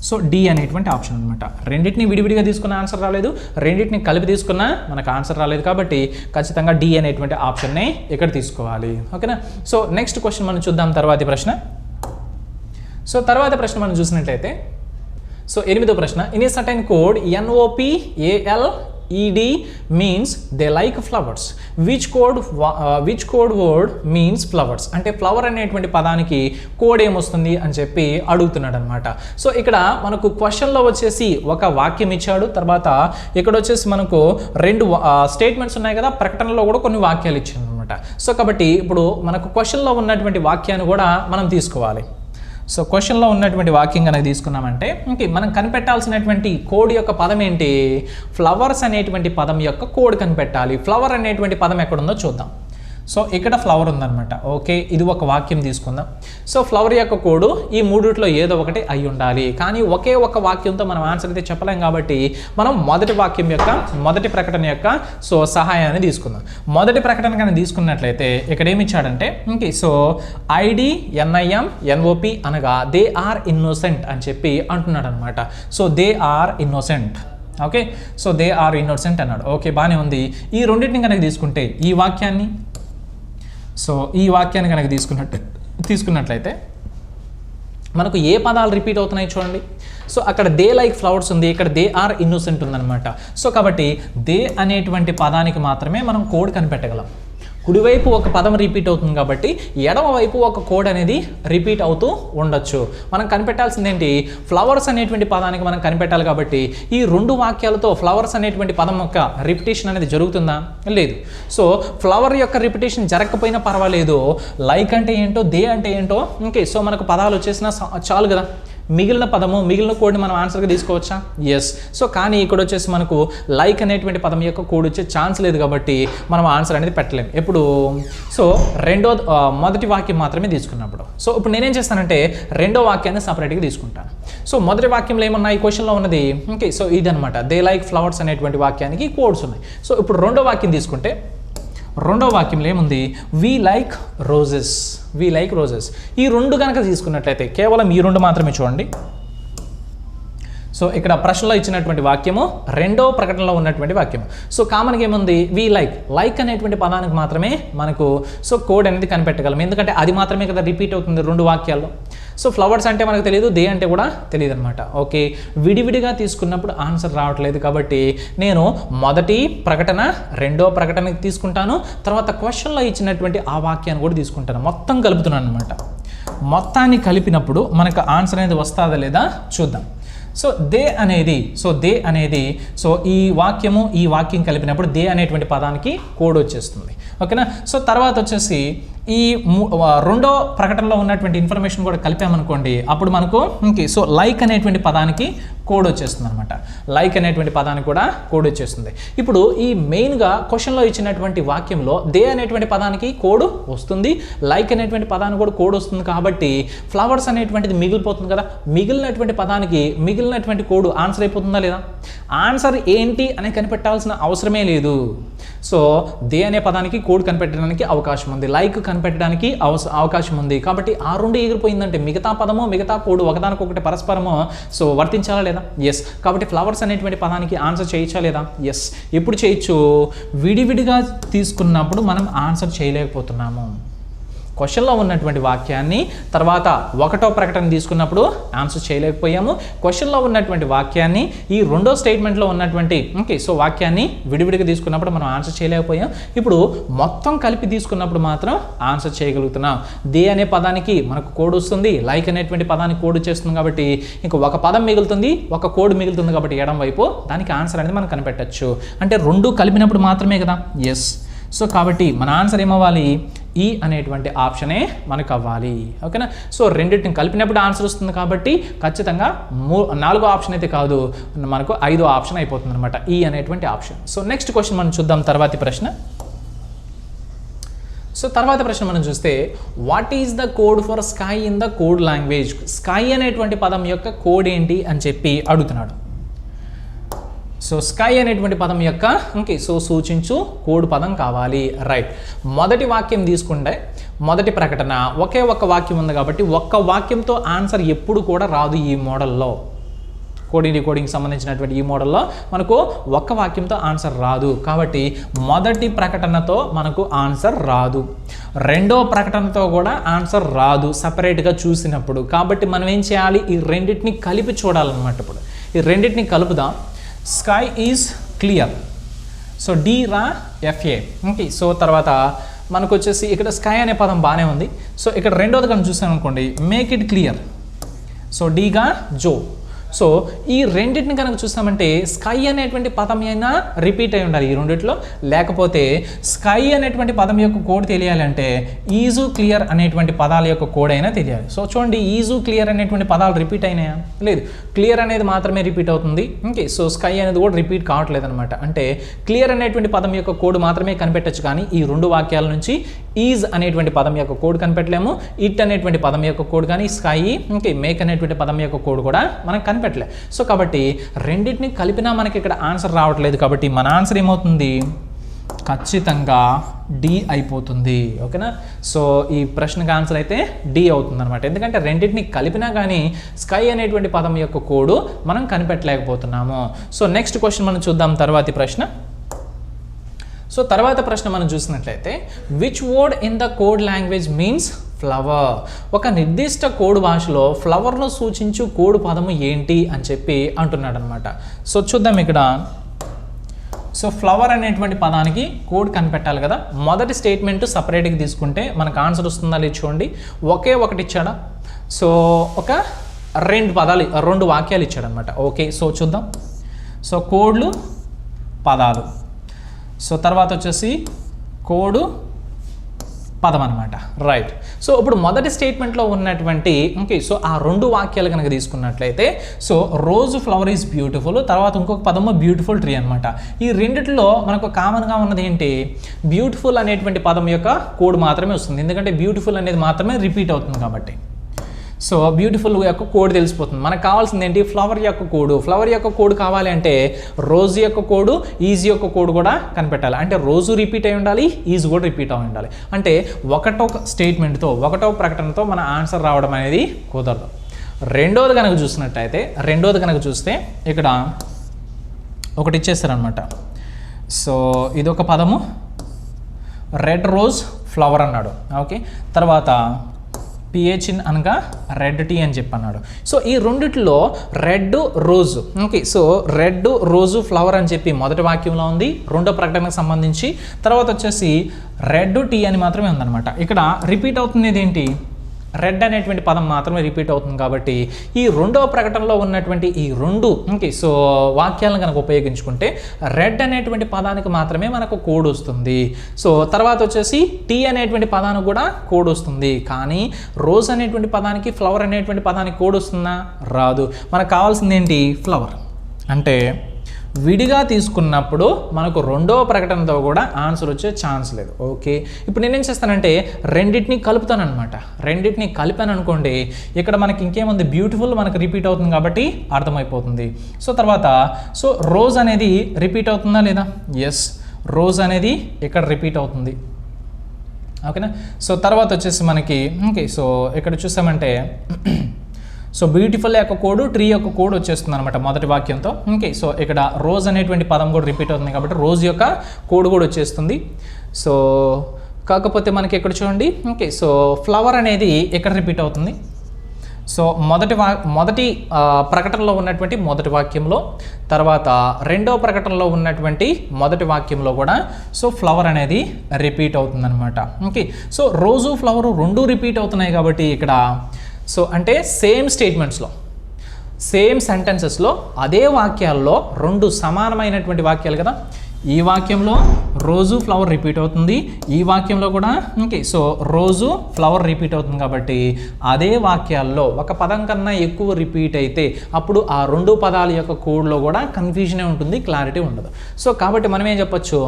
సో డి అనేటువంటి ఆప్షన్ అనమాట. రెండింటిని విడివిడిగా తీసుకున్న ఆన్సర్ రాలేదు, రెండింటిని కలిపి తీసుకున్న మనకు ఆన్సర్ రాలేదు, కాబట్టి ఖచ్చితంగా డి అనేటువంటి ఆప్షన్ని ఇక్కడ తీసుకోవాలి. ఓకేనా? సో నెక్స్ట్ క్వశ్చన్ మనం చూద్దాం, తర్వాతి ప్రశ్న. సో తర్వాత ప్రశ్న మనం చూసినట్లయితే సో 8వ ప్రశ్న, in a certain code NOPALED means they like flowers. Which code word means flowers? అంటే ఫ్లవర్ అనేటువంటి పదానికి కోడ్ ఏమొస్తుంది అని చెప్పి అడుగుతున్నాడు అనమాట. సో ఇక్కడ మనకు క్వశ్చన్లో వచ్చేసి ఒక వాక్యం ఇచ్చాడు, తర్వాత ఇక్కడ వచ్చేసి మనకు 2 స్టేట్మెంట్స్ ఉన్నాయి కదా, ప్రకటనలో కూడా కొన్ని వాక్యాలు ఇచ్చాడు అనమాట. అనమాట. సో కాబట్టి ఇప్పుడు మనకు క్వశ్చన్లో ఉన్నటువంటి వాక్యాన్ని కూడా మనం తీసుకోవాలి. సో క్వశ్చన్లో ఉన్నటువంటి వాక్యం కనుక తీసుకున్నామంటే ఓకే, మనం కనిపెట్టాల్సినటువంటి కోడ్ యొక్క పదం ఏంటి? ఫ్లవర్స్ అనేటువంటి పదం యొక్క కోడ్ కనిపెట్టాలి. ఫ్లవర్ అనేటువంటి పదం ఎక్కడుందో చూద్దాం. సో ఇక్కడ ఫ్లవర్ ఉందన్నమాట. ఓకే, ఇది ఒక వాక్యం తీసుకుందాం. సో ఫ్లవర్ యొక్క కోడ్ ఈ మూడిట్లో ఏదో ఒకటి అయి ఉండాలి. కానీ ఒకే ఒక వాక్యంతో మనం ఆన్సర్ అయితే చెప్పలేం కాబట్టి మనం మొదటి వాక్యం యొక్క మొదటి ప్రకటన యొక్క సో సహాయాన్ని తీసుకుందాం. మొదటి ప్రకటన కనుక తీసుకున్నట్లయితే ఇక్కడ ఏమి ఇచ్చాడంటే ఓకే, సో IDNIM NOP అనగా దే ఆర్ ఇన్నోసెంట్ అని చెప్పి అంటున్నాడు అనమాట. So they are innocent. Okay, so they are innocent అన్నాడు. ఓకే, బాగానే ఉంది. ఈ రెండింటిని కనుక తీసుకుంటే ఈ వాక్యాన్ని కనుక తీసుకున్నట్లయితే మనకు ఏ పదాలు రిపీట్ అవుతున్నాయి చూడండి. సో అక్కడ దే లైక్ ఫ్లవర్స్ ఉంది, ఇక్కడ దే ఆర్ ఇన్నోసెంట్ ఉందన్నమాట. సో కాబట్టి దే అనేటువంటి పదానికి మాత్రమే మనం కోడ్ కనిపెట్టగలం. కుడివైపు ఒక పదం రిపీట్ అవుతుంది కాబట్టి ఎడమ వైపు ఒక కోడ్ అనేది రిపీట్ అవుతూ ఉండొచ్చు. మనం కనిపెట్టాల్సింది ఏంటి? ఫ్లవర్స్ అనేటువంటి పదానికి మనం కనిపెట్టాలి కాబట్టి ఈ రెండు వాక్యాలతో ఫ్లవర్స్ అనేటువంటి పదం యొక్క రిపిటేషన్ అనేది జరుగుతుందా? లేదు. సో ఫ్లవర్ యొక్క రిపిటేషన్ జరగకపోయినా పర్వాలేదు. లైక్ అంటే ఏంటో, దే అంటే ఏంటో ఓకే, సో మనకు పదాలు వచ్చేసినా చాలు కదా. మిగిలిన పదము, మిగిలిన కోడ్ని మనం ఆన్సర్గా తీసుకోవచ్చా? ఎస్. సో కానీ ఇక్కడ వచ్చేసి మనకు లైక్ అనేటువంటి పదం యొక్క కోడ్ వచ్చే ఛాన్స్ లేదు కాబట్టి మనం ఆన్సర్ అనేది పెట్టలేం. ఎప్పుడు? సో మొదటి వాక్యం మాత్రమే తీసుకున్నప్పుడు. సో ఇప్పుడు నేనేం చేస్తానంటే రెండో వాక్యాన్ని సపరేట్గా తీసుకుంటాను. సో మొదటి వాక్యంలో ఏమన్నా ఈ క్వశ్చన్లో ఉన్నది ఓకే, సో ఇదనమాట దే లైక్ ఫ్లవర్స్ అనేటువంటి వాక్యానికి కోడ్స్ ఉన్నాయి. సో ఇప్పుడు రెండో వాక్యం తీసుకుంటే రెండో వాక్యంలో ఏముంది? We like roses. ఈ రెండు కనుక తీసుకున్నట్లయితే కేవలం ఈ రెండు మాత్రమే చూడండి. సో ఇక్కడ ప్రశ్నలో ఇచ్చినటువంటి వాక్యము రెండో ప్రకటనలో ఉన్నటువంటి వాక్యము. సో కామన్గా ఏముంది? వీ లైక్ అనేటువంటి పదానికి మాత్రమే మనకు సో కోడ్ అనేది కనిపెట్టగలం. ఎందుకంటే అది మాత్రమే కదా రిపీట్ అవుతుంది రెండు వాక్యాల్లో. సో ఫ్లవర్స్ అంటే మనకు తెలియదు, దే అంటే కూడా తెలియదు అనమాట. ఓకే, విడివిడిగా తీసుకున్నప్పుడు ఆన్సర్ రావట్లేదు కాబట్టి నేను మొదటి ప్రకటన రెండో ప్రకటనకి తీసుకుంటాను, తర్వాత క్వశ్చన్లో ఇచ్చినటువంటి ఆ వాక్యాన్ని కూడా తీసుకుంటాను. మొత్తం కలుపుతున్నాను అనమాట. మొత్తాన్ని కలిపినప్పుడు మనకు ఆన్సర్ అనేది వస్తుందా లేదా చూద్దాం. సో దే అనేది ఈ వాక్యం కలిపినప్పుడు దే అనేటువంటి పదానికి కోడ్ వచ్చేస్తుంది. ఓకేనా. సో తర్వాత వచ్చేసి ఈ రెండో ప్రకటనలో ఉన్నటువంటి ఇన్ఫర్మేషన్ కూడా కలిపామనుకోండి, అప్పుడు మనకు ఓకే, సో లైక్ అనేటువంటి పదానికి కోడ్ వచ్చేస్తుంది అనమాట. లైక్ అనేటువంటి పదానికి కూడా కోడ్ వచ్చేస్తుంది. ఇప్పుడు ఈ మెయిన్గా క్వశ్చన్లో ఇచ్చినటువంటి వాక్యంలో దే అనేటువంటి పదానికి కోడ్ వస్తుంది, లైక్ అనేటువంటి పదానికి కూడా కోడ్ వస్తుంది కాబట్టి ఫ్లవర్స్ అనేటువంటిది మిగిలిపోతుంది కదా. మిగిలినటువంటి పదానికి మిగిలినటువంటి కోడ్ ఆన్సర్ అయిపోతుందా లేదా? ఆన్సర్ ఏంటి అని కనిపెట్టాల్సిన అవసరమే లేదు. సో దే అనే పదానికి కోడ్ కనిపెట్టడానికి అవకాశం ఉంది, లైక్ కనిపెట్టడానికి అవకాశం ఉంది. కాబట్టి ఆ రెండు ఎగిరిపోయిందంటే మిగతా పదము మిగతా కోడ్ ఒకదానికొకటి పరస్పరము సో వర్తించాలా లేదా? ఎస్. కాబట్టి ఫ్లవర్స్ అనేటువంటి పదానికి ఆన్సర్ చేయొచ్చా లేదా? ఎస్. ఎప్పుడు చేయొచ్చు? విడివిడిగా తీసుకున్నప్పుడు మనం ఆన్సర్ చేయలేకపోతున్నాము. క్వశ్చన్లో ఉన్నటువంటి వాక్యాన్ని తర్వాత ఒకటో ప్రకటన తీసుకున్నప్పుడు ఆన్సర్ చేయలేకపోయాము. క్వశ్చన్లో ఉన్నటువంటి వాక్యాన్ని ఈ రెండో స్టేట్మెంట్లో ఉన్నటువంటి ఓకే, సో వాక్యాన్ని విడివిడిగా తీసుకున్నప్పుడు మనం ఆన్సర్ చేయలేకపోయాం. ఇప్పుడు మొత్తం కలిపి తీసుకున్నప్పుడు మాత్రం ఆన్సర్ చేయగలుగుతున్నాం. దే అనే పదానికి మనకు కోడ్ వస్తుంది, లైక్ అనేటువంటి పదానికి కోడ్ వచ్చేస్తుంది కాబట్టి ఇంక ఒక పదం మిగులుతుంది, ఒక కోడ్ మిగులుతుంది కాబట్టి ఎడం వైపు దానికి ఆన్సర్ అనేది మనం కనిపెట్టచ్చు. అంటే రెండు కలిపినప్పుడు మాత్రమే కదా. ఎస్. సో కాబట్టి మన ఆన్సర్ ఏమవ్వాలి? ఈ అనేటువంటి ఆప్షనే మనకు అవ్వాలి. ఓకేనా. సో రెండింటిని కలిపినప్పుడు ఆన్సర్ వస్తుంది కాబట్టి ఖచ్చితంగా నాలుగో ఆప్షన్ అయితే కాదు, మనకు ఐదో ఆప్షన్ అయిపోతుంది అనమాట, ఈ అనేటువంటి ఆప్షన్. సో నెక్స్ట్ క్వశ్చన్ మనం చూద్దాం. తర్వాతి ప్రశ్న మనం చూస్తే what is the code for sky in the code language? Sky అనేటువంటి పదం యొక్క కోడ్ ఏంటి అని చెప్పి అడుగుతున్నాడు. సో స్కై అనేటువంటి పదం యొక్క ఓకే, సో సూచించు కోడ్ పదం కావాలి. రైట్. మొదటి వాక్యం తీసుకుంటే మొదటి ప్రకటన ఒకే ఒక్క వాక్యం ఉంది కాబట్టి ఒక్క వాక్యంతో ఆన్సర్ ఎప్పుడు కూడా రాదు. ఈ మోడల్లో కోడింగ్ సంబంధించినటువంటి ఈ మోడల్లో మనకు ఒక్క వాక్యంతో ఆన్సర్ రాదు కాబట్టి మొదటి ప్రకటనతో మనకు ఆన్సర్ రాదు, రెండో ప్రకటనతో కూడా ఆన్సర్ రాదు సపరేట్గా చూసినప్పుడు. కాబట్టి మనం ఏం చేయాలి? ఈ రెండింటిని కలిపి చూడాలన్నమాట. ఇప్పుడు ఈ రెండింటిని కలుపుదాం. Sky is clear. So D రా FA. ఓకే. సో తర్వాత మనకు వచ్చేసి ఇక్కడ స్కై అనే పదం బాగానే ఉంది. సో ఇక్కడ రెండోది కానీ చూసాను అనుకోండి, మేక్ ఇట్ క్లియర్. సో డీగా జో. సో ఈ రెండింటిని కనుక చూస్తామంటే స్కై అనేటువంటి పదం అయినా రిపీట్ అయి ఉండాలి ఈ రెండిట్లో, లేకపోతే స్కై అనేటువంటి పదం యొక్క కోడ్ తెలియాలంటే ఈజు క్లియర్ అనేటువంటి పదాల యొక్క కోడ్ అయినా తెలియాలి. సో చూడండి, ఈజు క్లియర్ అనేటువంటి పదాలు రిపీట్ అయినాయా? లేదు, క్లియర్ అనేది మాత్రమే రిపీట్ అవుతుంది. ఓకే, సో స్కై అనేది కూడా రిపీట్ కావట్లేదు అనమాట. అంటే క్లియర్ అనేటువంటి పదం యొక్క కోడ్ మాత్రమే కనిపెట్టచ్చు, కానీ ఈ రెండు వాక్యాల నుంచి ఈజ్ అనేటువంటి పదం యొక్క కోడ్ కనిపెట్టలేము, ఇట్ అనేటువంటి పదం యొక్క కోడ్ కానీ స్కై, ఓకే, మేక్ అనేటువంటి పదం యొక్క కోడ్ కూడా మనం కనిపెట్టలేము. సో కాబట్టి రెండింటిని కలిపినా మనకి ఇక్కడ ఆన్సర్ రావట్లేదు, కాబట్టి మన ఆన్సర్ ఏమవుతుంది? ఖచ్చితంగా డి అయిపోతుంది. ఓకేనా? సో ఈ ప్రశ్నకు ఆన్సర్ అయితే డి అవుతుంది అనమాట. ఎందుకంటే రెండింటిని కలిపినా కానీ స్కై అనేటువంటి పదం యొక్క కోడ్ మనం కనిపెట్టలేకపోతున్నాము. సో నెక్స్ట్ క్వశ్చన్ మనం చూద్దాం, తర్వాతి ప్రశ్న. సో తర్వాత ప్రశ్న మనం చూసినట్లయితే which word in the code language means flower? ఒక నిర్దిష్ట కోడ్ భాషలో ఫ్లవర్ను సూచించు కోడ్ పదము ఏంటి అని చెప్పి అంటున్నాడు అనమాట. సో చూద్దాం ఇక్కడ. సో ఫ్లవర్ అనేటువంటి పదానికి కోడ్ కనిపెట్టాలి కదా. మొదటి స్టేట్మెంట్ సపరేట్గా తీసుకుంటే మనకు ఆన్సర్ వస్తుందా లేదు చూడండి. ఒకే ఒకటి ఇచ్చాడా? సో ఒక రెండు వాక్యాలు ఇచ్చాడు అనమాట. ఓకే, సో చూద్దాం. సో కోడ్లు పదాలు, సో తర్వాత వచ్చేసి కోడు పదం అనమాట. రైట్. సో ఇప్పుడు మొదటి స్టేట్మెంట్లో ఉన్నటువంటి ఓకే, సో ఆ రెండు వాక్యాలు కనుక తీసుకున్నట్లయితే సో రోజు ఫ్లవర్ ఈజ్ బ్యూటిఫుల్, తర్వాత ఇంకొక పదము బ్యూటిఫుల్ ట్రీ అనమాట. ఈ రెండిట్లో మనకు కామన్గా ఉన్నది ఏంటి? బ్యూటిఫుల్ అనేటువంటి పదం యొక్క కోడ్ మాత్రమే వస్తుంది, ఎందుకంటే బ్యూటిఫుల్ అనేది మాత్రమే రిపీట్ అవుతుంది కాబట్టి. సో బ్యూటిఫుల్ యొక్క కోడ్ తెలిసిపోతుంది. మనకు కావాల్సింది ఏంటి? ఫ్లవర్ యొక్క కోడ్. ఫ్లవర్ యొక్క కోడ్ కావాలి అంటే రోజు యొక్క కోడ్, ఈజ్ యొక్క కోడ్ కూడా కనిపెట్టాలి. అంటే రోజు రిపీట్ అయి ఉండాలి, ఈజ్ కూడా రిపీట్ అయి ఉండాలి. అంటే ఒకటో స్టేట్మెంట్తో, ఒకటో ప్రకటనతో మన ఆన్సర్ రావడం అనేది కుదరదు. రెండోది కనుక చూస్తే ఇక్కడ ఒకటి ఇచ్చేస్తారనమాట. సో ఇదొక పదము, రెడ్ రోజ్ ఫ్లవర్ అన్నాడు. ఓకే, తర్వాత పిహెచ్ఇన్ అనగా రెడ్ టీ అని చెప్పి అన్నాడు. సో ఈ రెండిట్లో రెడ్ రోజు, ఓకే, సో రెడ్ రోజు ఫ్లవర్ అని చెప్పి మొదటి వాక్యంలో ఉంది, రెండో ప్రకటనకు సంబంధించి. తర్వాత వచ్చేసి రెడ్ టీ అని మాత్రమే ఉందన్నమాట. ఇక్కడ రిపీట్ అవుతుంది ఏంటి? రెడ్ అనేటువంటి పదం మాత్రమే రిపీట్ అవుతుంది కాబట్టి ఈ రెండవ ప్రకటనలో ఉన్నటువంటి ఈ రెండు ఓకే, సో వాక్యాలను కనుక ఉపయోగించుకుంటే రెడ్ అనేటువంటి పదానికి మాత్రమే మనకు కోడ్ వస్తుంది. సో తర్వాత వచ్చేసి టీ అనేటువంటి పదానికి కూడా కోడ్ వస్తుంది, కానీ రోజ్ అనేటువంటి పదానికి, ఫ్లవర్ అనేటువంటి పదానికి కోడ్ వస్తుందా? రాదు. మనకు కావాల్సింది ఏంటి? ఫ్లవర్. అంటే విడిగా తీసుకున్నప్పుడు మనకు రెండవ ప్రకటనతో కూడా ఆన్సర్ వచ్చే ఛాన్స్ లేదు. ఓకే, ఇప్పుడు నేనేం చేస్తానంటే రెండింటిని కలుపుతాను అనమాట. రెండింటిని కలిపాను అనుకోండి, ఇక్కడ మనకి ఇంకేముంది? బ్యూటిఫుల్ మనకు రిపీట్ అవుతుంది కాబట్టి అర్థమైపోతుంది. సో తర్వాత సో రోజ్ అనేది రిపీట్ అవుతుందా లేదా? ఎస్, రోజ్ అనేది ఇక్కడ రిపీట్ అవుతుంది. ఓకేనా? సో తర్వాత వచ్చేసి మనకి ఓకే, సో ఇక్కడ చూసామంటే సో బ్యూటిఫుల్ యొక్క కోడ్, ట్రీ యొక్క కోడ్ వచ్చేస్తుంది అనమాట మొదటి వాక్యంతో. ఓకే, సో ఇక్కడ రోజ్ అనేటువంటి పదం కూడా రిపీట్ అవుతుంది కాబట్టి రోజు యొక్క కోడ్ కూడా వచ్చేస్తుంది. సో కాకపోతే మనకి ఇక్కడ చూడండి, ఓకే, సో ఫ్లవర్ అనేది ఎక్కడ రిపీట్ అవుతుంది? సో మొదటి ప్రకటనలో ఉన్నటువంటి మొదటి వాక్యంలో, తర్వాత రెండవ ప్రకటనలో ఉన్నటువంటి మొదటి వాక్యంలో కూడా సో ఫ్లవర్ అనేది రిపీట్ అవుతుంది అనమాట. ఓకే, సో రోజు ఫ్లవర్ రెండు రిపీట్ అవుతున్నాయి కాబట్టి ఇక్కడ సో అంటే సేమ్ స్టేట్మెంట్స్లో, సేమ్ సెంటెన్సెస్లో, అదే వాక్యాల్లో రెండు సమానమైనటువంటి వాక్యాలు కదా. ఈ వాక్యంలో రోజు ఫ్లవర్ రిపీట్ అవుతుంది, ఈ వాక్యంలో కూడా ఓకే, సో రోజు ఫ్లవర్ రిపీట్ అవుతుంది కాబట్టి అదే వాక్యాల్లో ఒక పదం కన్నా ఎక్కువ రిపీట్ అయితే అప్పుడు ఆ రెండు పదాల యొక్క కోడ్లో కూడా కన్ఫ్యూజనే ఉంటుంది, క్లారిటీ ఉండదు. సో కాబట్టి మనం ఏం చెప్పొచ్చు?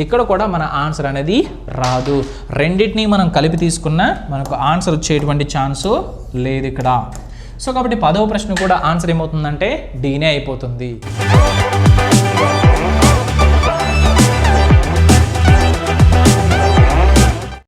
ఇక్కడ కూడా మన ఆన్సర్ అనేది రాదు. రెండింటినీ మనం కలిపి తీసుకున్నా మనకు ఆన్సర్ వచ్చేటువంటి ఛాన్సు లేదు ఇక్కడ. సో కాబట్టి 10వ ప్రశ్న కూడా ఆన్సర్ ఏమవుతుందంటే డీనే అయిపోతుంది.